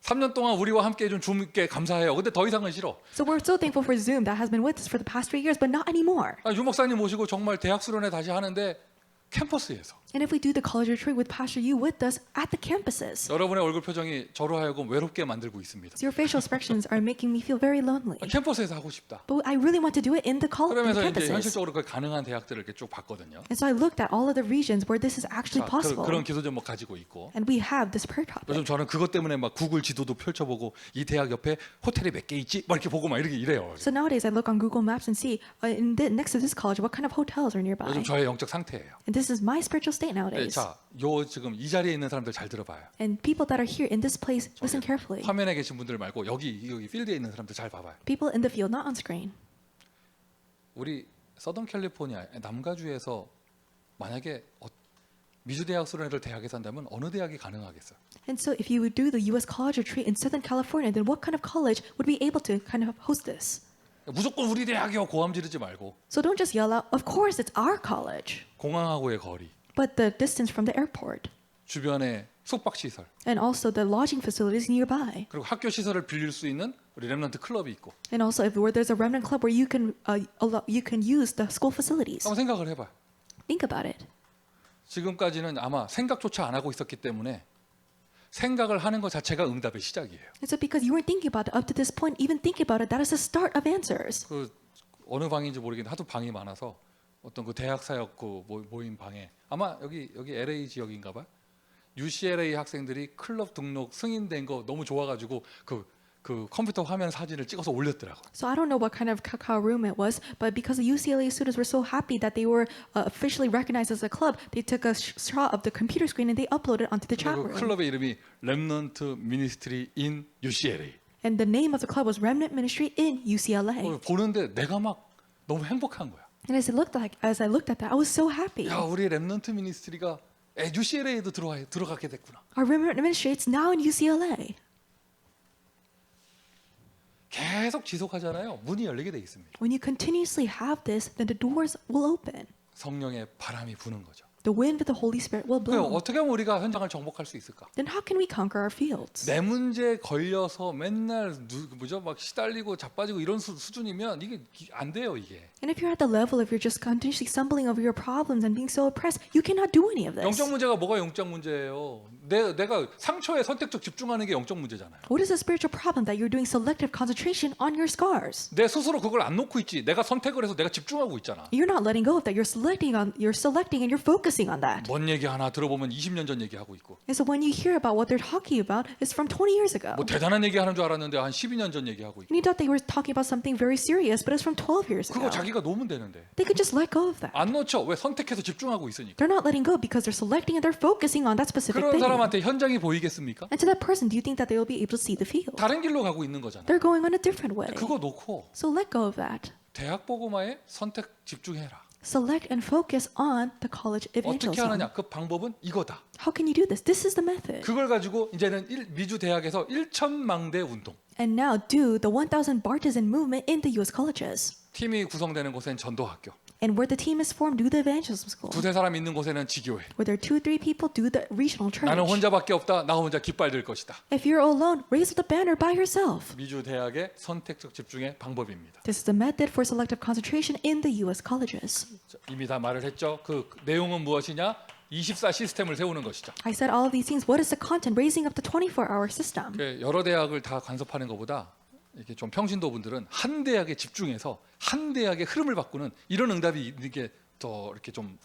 S1: 3년 동안 우리와 함께 해준 줌께 감사해요. 근데 더 이상은 싫어.
S2: So we're so thankful for Zoom that has been with us for the past 3 years, but not anymore.
S1: 유 목사님 모시고 정말 대학 수련회 다시 하는데 캠퍼스에서
S2: And if we do the college retreat with Pastor Yu with us at the campuses,
S1: 여러분의 얼굴 표정이 저로 하여금 외롭게 만들고 있습니다.
S2: so your facial expressions are making me feel very lonely.
S1: 캠퍼스에서 하고 싶다.
S2: But I really want to do it in the
S1: 그러면서 이제
S2: campuses.
S1: 현실적으로 그 가능한 대학들을 이렇게 쭉 봤거든요.
S2: And so I looked at all of the regions where this is actually possible.
S1: 그런 기도 제목 가지고 있고
S2: And we have this prayer topic.
S1: 요즘 저는 그것 때문에 막 구글 지도도 펼쳐보고 이 대학 옆에 호텔이 몇 개 있지? 막 이렇게 보고 막 이래요.
S2: So nowadays I look on Google Maps and see next to this college what kind of hotels are nearby.
S1: 요즘 저의 영적 상태예요.
S2: And this is my spiritual state
S1: 네,
S2: nowadays.
S1: 자, 지금 이 자리에 있는 사람들 잘 들어봐요.
S2: And people that are here in this place, listen carefully.
S1: 화면에 계신 분들 말고 여기 필드에 있는 사람들 잘 봐봐요.
S2: People in the field, not on screen.
S1: 우리 서던 캘리포니아 남가주에서 만약에 미주 대학 수련회를 대학에서 한다면 어느 대학이 가능하겠어요?
S2: And so if you would do the U.S. College Retreat in Southern California, then what kind of college would be able to kind of host this?
S1: 무조건 우리 대학이요 고함 지르지 말고
S2: So don't just yell out, of course it's our college,
S1: 공항하고의 거리,
S2: but the distance from the airport,
S1: 주변의 숙박 시설,
S2: and also the lodging facilities nearby.
S1: 그리고 학교 시설을 빌릴 수 있는 우리 렘넌트 클럽이 있고.
S2: And also if where there's a remnant club where you can use the school facilities.
S1: 한번 생각을 해봐요.
S2: Think about it.
S1: 지금까지는 아마 생각조차 안 하고 있었기 때문에 생각을 하는 것 자체가 응답의 시작이에요.
S2: And so because you weren't thinking about it up to this point, even thinking about it, that is the start of answers.
S1: 그 어느 방인지 모르겠는데 하도 방이 많아서 어떤 그 대학 사역 그 모임 방에 아마 여기 LA 지역인가 봐. UCLA 학생들이 클럽 등록 승인된 거 너무 좋아가지고 그 컴퓨터 화면 사진을 찍어서 올렸더라고.
S2: So I don't know what kind of cacao room it was, but because the UCLA students were so happy that they were officially recognized as a club, they took a shot of the computer screen and they uploaded onto the chat
S1: 그
S2: room.
S1: 클럽의 이름이 렘넌트 미니스트리 인 UCLA.
S2: And the name of the club was Remnant Ministry in UCLA.
S1: 보는데 내가 막 너무 행복한 거야.
S2: And as I looked at that, I was so happy.
S1: 야, 우리 렘넌트 미니스트리가 UCLA에도 들어가게 됐구나.
S2: Our Remnant Ministry, it's now in UCLA.
S1: 계속 지속하잖아요. 문이 열리게 돼 있습니다.
S2: When you continuously have this, then the doors will open.
S1: 성령의 바람이 부는 거죠.
S2: The wind of the Holy Spirit will
S1: 그럼
S2: blow.
S1: 어떻게 하면 우리가 현장을 정복할 수 있을까?
S2: Then how can we conquer our fields?
S1: 내 문제에 걸려서 맨날 막 시달리고 자빠지고 이런 수준이면 이게 안 돼요, 이게.
S2: And if you're at the level of you're just continuously stumbling over your problems and being so oppressed, you cannot do any of this.
S1: 영적 문제가 뭐가 영적 문제예요? 내가 상처에 선택적 집중하는 게 영적 문제잖아요.
S2: What is the spiritual problem that you're doing selective concentration on your scars?
S1: 내 스스로 그걸 안 놓고 있지. 내가 선택을 해서 내가 집중하고 있잖아.
S2: You're not letting go of that. You're selecting and you're focusing on that.
S1: 뭔 얘기 하나 들어보면 20년 전 얘기하고 있고.
S2: And so when you hear about what they're talking about, it's from 20 years ago.
S1: 뭐 대단한 얘기 하는 줄 알았는데 한 12년 전 얘기하고 있고.
S2: And you thought they were talking about something very serious, but it's from 12 years
S1: 그거
S2: ago.
S1: 자기가 놓으면 되는데.
S2: They could just let go of that.
S1: 안 놓죠. 왜 선택해서 집중하고 있으니까.
S2: They're not letting go because they're selecting and they're focusing on that specific
S1: 그런
S2: thing.
S1: 사람한테 현장이 보이겠습니까?
S2: And to that person, do you think that they will be able to see the field?
S1: 다른 길로 가고 있는 거잖아.
S2: They're going on a different way.
S1: 그거 놓고
S2: So let go of that.
S1: 대학 복음화에 선택 집중해라.
S2: Select and focus on the college
S1: 어떻게
S2: evangelism.
S1: 하느냐? 그 방법은 이거다.
S2: How can you do this? This is the method.
S1: 그걸 가지고 이제는 미주 대학에서 1,000망대 운동.
S2: And now do the 1,000 Bartisan movement in the U.S. colleges.
S1: 팀이 구성되는 곳엔 전도학교.
S2: And where the team is formed, do the evangelism school.
S1: 두세 사람 있는 곳에는 지교회.
S2: Where there are 2-3 people, do the regional church.
S1: 나는 혼자밖에 없다. 나 혼자 깃발 들 것이다.
S2: If you're alone, raise up the banner by yourself.
S1: 미주 대학의 선택적 집중의 방법입니다.
S2: This is the method for selective concentration in the U.S. colleges.
S1: 자, 이미 다 말을 했죠. 그 내용은 무엇이냐? 24 시스템을 세우는 것이죠.
S2: I said all of these things. What is the content? Raising up the 24-hour system.
S1: 여러 대학을 다 간섭하는 것보다 이렇게 좀 평신도 분들은 한 대학에 집중해서 한 대학의 흐름을 바꾸는 이런 응답이 이게 더 이렇게 좀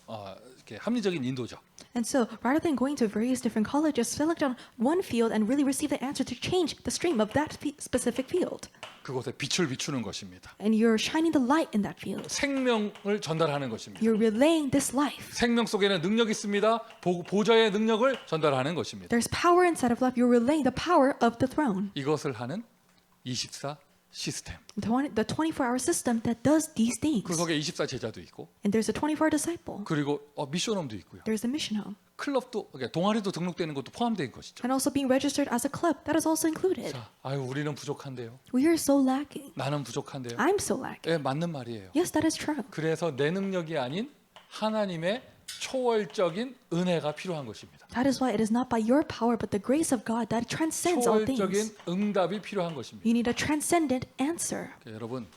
S1: 이렇게 합리적인 인도죠.
S2: And so, rather than going to various different colleges, select on one field and really receive the answer to change the stream of that specific field.
S1: 그곳에 빛을 비추는 것입니다.
S2: And you're shining the light in that field.
S1: 생명을 전달하는 것입니다.
S2: You're relaying this life.
S1: 생명 속에는 능력이 있습니다. 보좌의 능력을 전달하는 것입니다.
S2: There's power inside of life. You're relaying the power of the throne.
S1: 이것을 하는 24 시스템.
S2: The 24-hour system that does these things.
S1: 그 속에 24 제자도 있고,
S2: And there's a 24 disciple.
S1: 그리고 미션홈도 있고요.
S2: There's a mission home.
S1: 클럽도 그러니까 동아리도 등록되는 것도 포함된 것이죠.
S2: And also being registered as a club. That is also included.
S1: 자, 아유 우리는 부족한데요.
S2: We are so lacking.
S1: 나는 부족한데요.
S2: I'm so lacking.
S1: 예, 맞는 말이에요.
S2: Yes, that is true.
S1: 그래서 내 능력이 아닌 하나님의 초월적인 은혜가 필요한 것입니다.
S2: That is why it is not by your power, but the grace of God that transcends all things.
S1: 초월적인 응답이 필요한 것입니다.
S2: You need a transcendent answer.
S1: 여러분,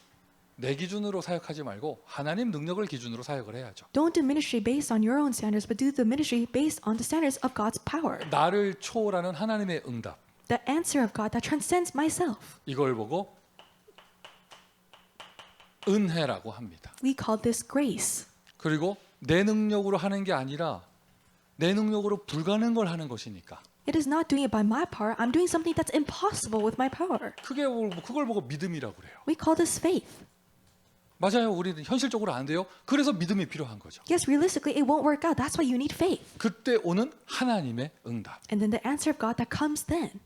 S1: 내 기준으로 사역하지 말고 하나님 능력을 기준으로 사역을 해야죠.
S2: Don't do ministry based on your own standards, but do the ministry based on the standards of God's power.
S1: 나를 초월하는 하나님의 응답.
S2: The answer of God that transcends myself.
S1: 이걸 보고 은혜라고 합니다.
S2: We call this grace.
S1: 그리고 내 능력으로 하는 게 아니라 내 능력으로 불가능한 걸 하는 것이니까.
S2: It is not doing it by my power. I'm doing something that's impossible with my power.
S1: 그걸 보고 믿음이라고 그래요.
S2: We call this faith.
S1: 맞아요. 우리는 현실적으로 안 돼요. 그래서 믿음이 필요한 거죠.
S2: Yes, realistically, it won't work out. That's why you need faith.
S1: 그때 오는 하나님의 응답.
S2: And then the answer of God that comes then.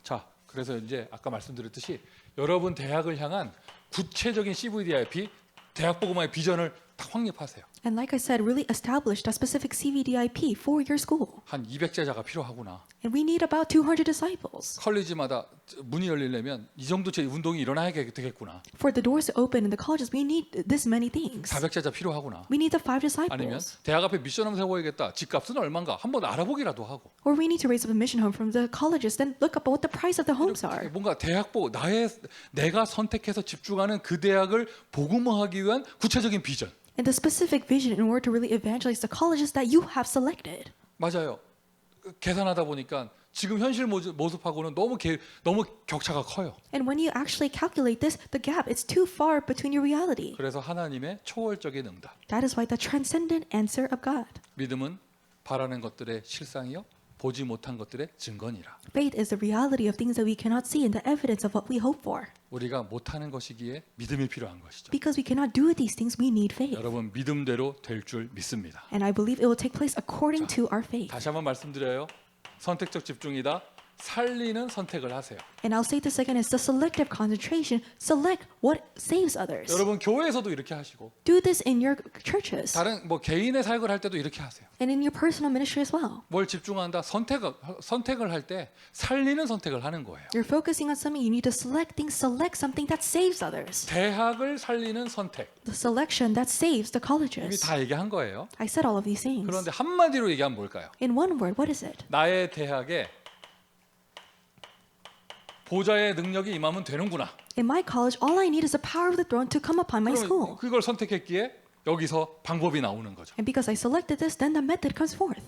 S1: 자, 그래서 이제 아까 말씀드렸듯이 여러분 대학을 향한 구체적인 CVDIP 대학 복음화의 비전을 딱 확립하세요.
S2: And like I said, really establish a specific CVDIP for your school.
S1: 한 200제자가 필요하구나.
S2: And we need about 200 disciples.
S1: 컬리지마다 문이 열리려면 이 정도 제 운동이 일어나야 되겠구나.
S2: For the doors to open in the colleges, we need this many things.
S1: 400제자 필요하구나.
S2: We need the 5
S1: 아니면
S2: disciples.
S1: 대학 앞에 미션홈 세워야겠다. 집값은 얼마인가 한번 알아보기라도 하고.
S2: Or we need to raise up a mission home from the colleges, then look up what the price of the homes are.
S1: 뭔가 대학보 내가 선택해서 집중하는 그 대학을 복음화하기 위한 구체적인 비전.
S2: And the specific vision in order to really evangelize the colleges that you have selected.
S1: 맞아요. 계산하다 보니까 지금 현실 모습하고는 너무 격차가 커요.
S2: And when you actually calculate this, the gap is too far between your reality.
S1: 그래서 하나님의 초월적인 응답.
S2: That is why the transcendent answer of God.
S1: 믿음은 바라는 것들의 실상이요 보지 못한 것들의 증거니라.
S2: Faith is the reality of things that we cannot see and the evidence of what we hope for.
S1: 우리가 못하는 것이기에 믿음이 필요한 것이죠.
S2: Because we cannot do these things, we need faith.
S1: 여러분 믿음대로 될 줄 믿습니다.
S2: And I believe it will take place according to our faith.
S1: 다시 한번 말씀드려요. 선택적 집중이다. 살리는 선택을 하세요.
S2: And I'll say this again, it's the selective concentration. Select what saves others.
S1: 여러분 교회에서도 이렇게 하시고
S2: Do this in your churches
S1: 다른 뭐 개인의 사역을 할 때도 이렇게 하세요.
S2: and in your personal ministry as well.
S1: 뭘 집중한다? 선택을 할 때 살리는 선택을 하는 거예요.
S2: You're focusing on something, you need to select something that saves others.
S1: 대학을 살리는 선택.
S2: The selection that saves the
S1: 이미
S2: colleges.
S1: 다 얘기한 거예요.
S2: I said all of these things.
S1: 그런데 한마디로 얘기하면 뭘까요?
S2: In one word, what is it?
S1: 나의 대학에 보좌의 능력이 임하면 되는구나.
S2: In my college, all I need is the power of the throne to come upon my
S1: 그럼
S2: school.
S1: 그걸 선택했기에 여기서 방법이 나오는 거죠.
S2: And because I selected this, then the method comes forth.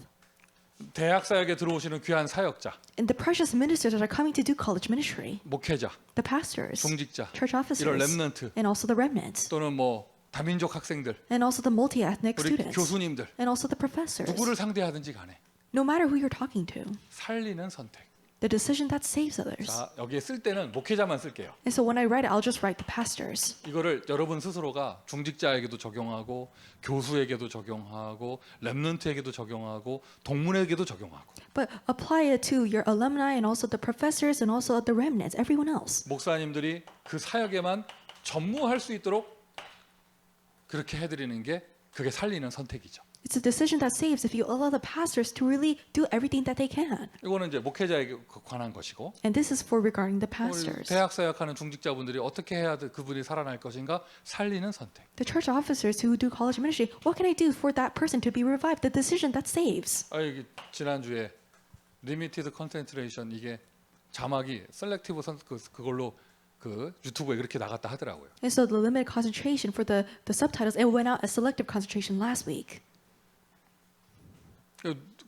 S1: 대학 사역에 들어오시는 귀한 사역자,
S2: And the precious ministers that are coming to do college ministry,
S1: 목회자,
S2: the pastors,
S1: 중직자,
S2: church
S1: 이런
S2: officers,
S1: 렘넌트
S2: and also the remnants,
S1: 또는 뭐 다민족 학생들,
S2: and also the multi-ethnic
S1: 우리
S2: students,
S1: 교수님들
S2: and also the professors.
S1: 누구를 상대하든지 간에
S2: No matter who you're talking to,
S1: 살리는 선택.
S2: the decision that saves others.
S1: 자, 여기에 쓸 때는 목회자만 쓸게요.
S2: And so when I write it, I'll just write the pastors.
S1: 이거를 여러분 스스로가 중직자에게도 적용하고 교수에게도 적용하고 렘넌트에게도 적용하고 동문에게도 적용하고
S2: But apply it to your alumni and also the professors and also the remnants, everyone else.
S1: 목사님들이 그 사역에만 전무할 수 있도록 그렇게 해드리는 게 그게 살리는 선택이죠.
S2: It's a decision that saves if you allow the pastors to really do everything that they can.
S1: 이거는 이제 목회자에게 관한 것이고
S2: And this is for regarding the
S1: 우리
S2: pastors.
S1: 대학 사역하는 중직자분들이 어떻게 해야 그분이 살아날 것인가 살리는 선택.
S2: The church officers who do college ministry, what can I do for that person to be revived? The decision that saves.
S1: 이게 지난주에 리미티드 컨센트레이션 이게 자막이 셀렉티브 그걸로 그 유튜브에 그렇게 나갔다 하더라고요.
S2: And so the limited concentration for the subtitles, it went out as selective concentration last week.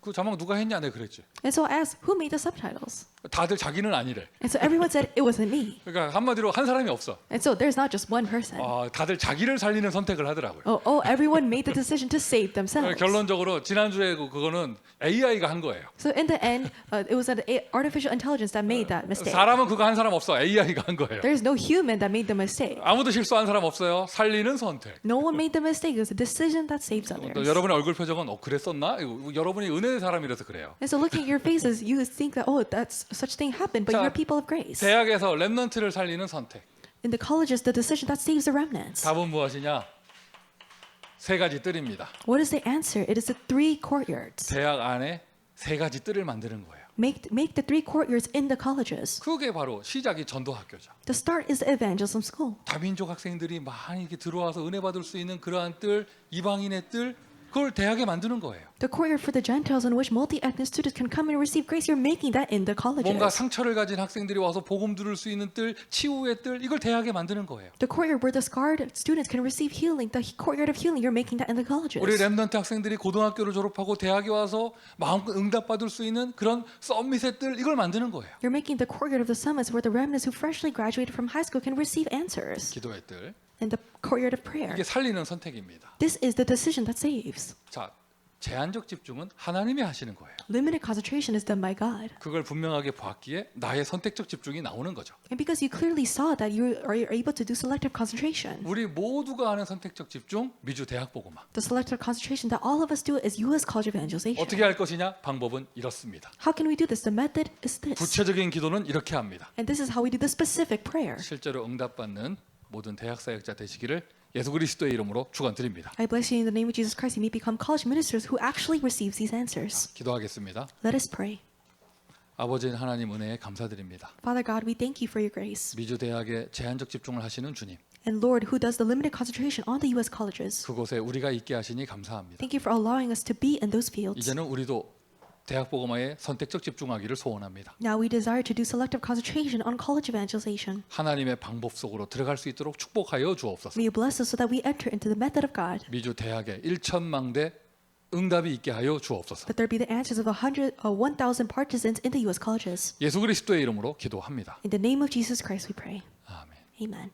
S1: 그 자막 누가 했냐 내가 그랬지.
S2: And so I asked, who made the subtitles?
S1: 다들 자기는 아니래.
S2: And so everyone said, it wasn't me.
S1: 그러니까 한마디로 한 사람이 없어.
S2: And so there's not just one person.
S1: 다들 자기를 살리는 선택을 하더라고요.
S2: Everyone made the decision to save themselves.
S1: 결론적으로 지난주에 그거는 AI가 한 거예요.
S2: So in the end, it was an artificial intelligence that made that mistake.
S1: 사람은 그거 한 사람 없어. AI가 한 거예요.
S2: There's no human that made the mistake.
S1: 아무도 실수한 사람 없어요. 살리는 선택.
S2: No one made the mistake. It was a decision that saves
S1: 또
S2: others.
S1: 여러분의 얼굴 표정은 그랬었나? 여러분이 은혜의 사람이라서 그래요.
S2: And so looking at your faces, you think that, that's such thing happened, but
S1: 자,
S2: you're people of grace.
S1: 대학에서 렘넌트를 살리는 선택.
S2: In the colleges, the decision that saves the remnants.
S1: 답은 무엇이냐? 세 가지 뜰입니다.
S2: What is the answer? It is the 3 courtyards.
S1: 대학 안에 세 가지 뜰을 만드는 거예요.
S2: Make the 3 courtyards in the colleges.
S1: 그게 바로 시작이 전도학교죠.
S2: The start is the evangelism school.
S1: 다민족 학생들이 많이 이렇게 들어와서 은혜 받을 수 있는 그러한 뜰, 이방인의 뜰, 그걸 대학에 만드는 거예요.
S2: The courtyard for the Gentiles in which multi-ethnic students can come and receive grace. You're making that in the colleges.
S1: 뭔가 상처를 가진 학생들이 와서 복음 들을 수 있는 뜰, 치유의 뜰, 이걸 대학에 만드는 거예요.
S2: The courtyard where the scarred students can receive healing, the courtyard of healing, you're making that in the colleges.
S1: 우리 렘넌트 학생들이 고등학교를 졸업하고 대학에 와서 마음껏 응답받을 수 있는 그런 서밋의 뜰, 이걸 만드는 거예요.
S2: You're making the courtyard of the summits where the remnants who freshly graduated from high school can receive answers.
S1: 기도의 뜰.
S2: And the courtyard of prayer.
S1: 이게 살리는 선택입니다.
S2: This is the decision that saves.
S1: 자, 제한적 집중은 하나님이 하시는 거예요.
S2: Limited concentration is done by God.
S1: 그걸 분명하게 봤기에 나의 선택적 집중이 나오는 거죠.
S2: And because you clearly saw that you are able to do selective concentration.
S1: 우리 모두가 하는 선택적 집중, 미주 대학 복음화.
S2: The selective concentration that all of us do is U.S. College Evangelization.
S1: 어떻게 할 것이냐? 방법은 이렇습니다.
S2: How can we do this? The method is this.
S1: 구체적인 기도는 이렇게 합니다.
S2: And this is how we do the specific prayer.
S1: 실제로 응답받는 모든 대학 사역자 되시기를 예수 그리스도의 이름으로 축원드립니다.
S2: I bless you in the name of Jesus Christ. You may become college ministers who actually receive these answers.
S1: 기도하겠습니다.
S2: Let us pray.
S1: 아버지 하나님 은혜에 감사드립니다.
S2: Father God, we thank you for your grace.
S1: 미주 대학에 제한적 집중을 하시는 주님,
S2: And Lord, who does the limited concentration on the U.S. colleges.
S1: 그곳에 우리가 있게 하시니 감사합니다.
S2: Thank you for allowing us to be in those fields.
S1: 이제는 우리도 대학 복음화에 선택적 집중하기를 소원합니다.
S2: Now we desire to do selective concentration on college evangelization.
S1: 하나님의 방법 속으로 들어갈 수 있도록 축복하여 주옵소서.
S2: May you bless us so that we enter into the method of God.
S1: 미주 대학에 1,000망대 응답이 있게 하여 주옵소서.
S2: That there be the answers of 1,000 partisans in the U.S. colleges.
S1: 예수 그리스도의 이름으로 기도합니다.
S2: In the name of Jesus Christ we pray.
S1: 아멘.
S2: Amen.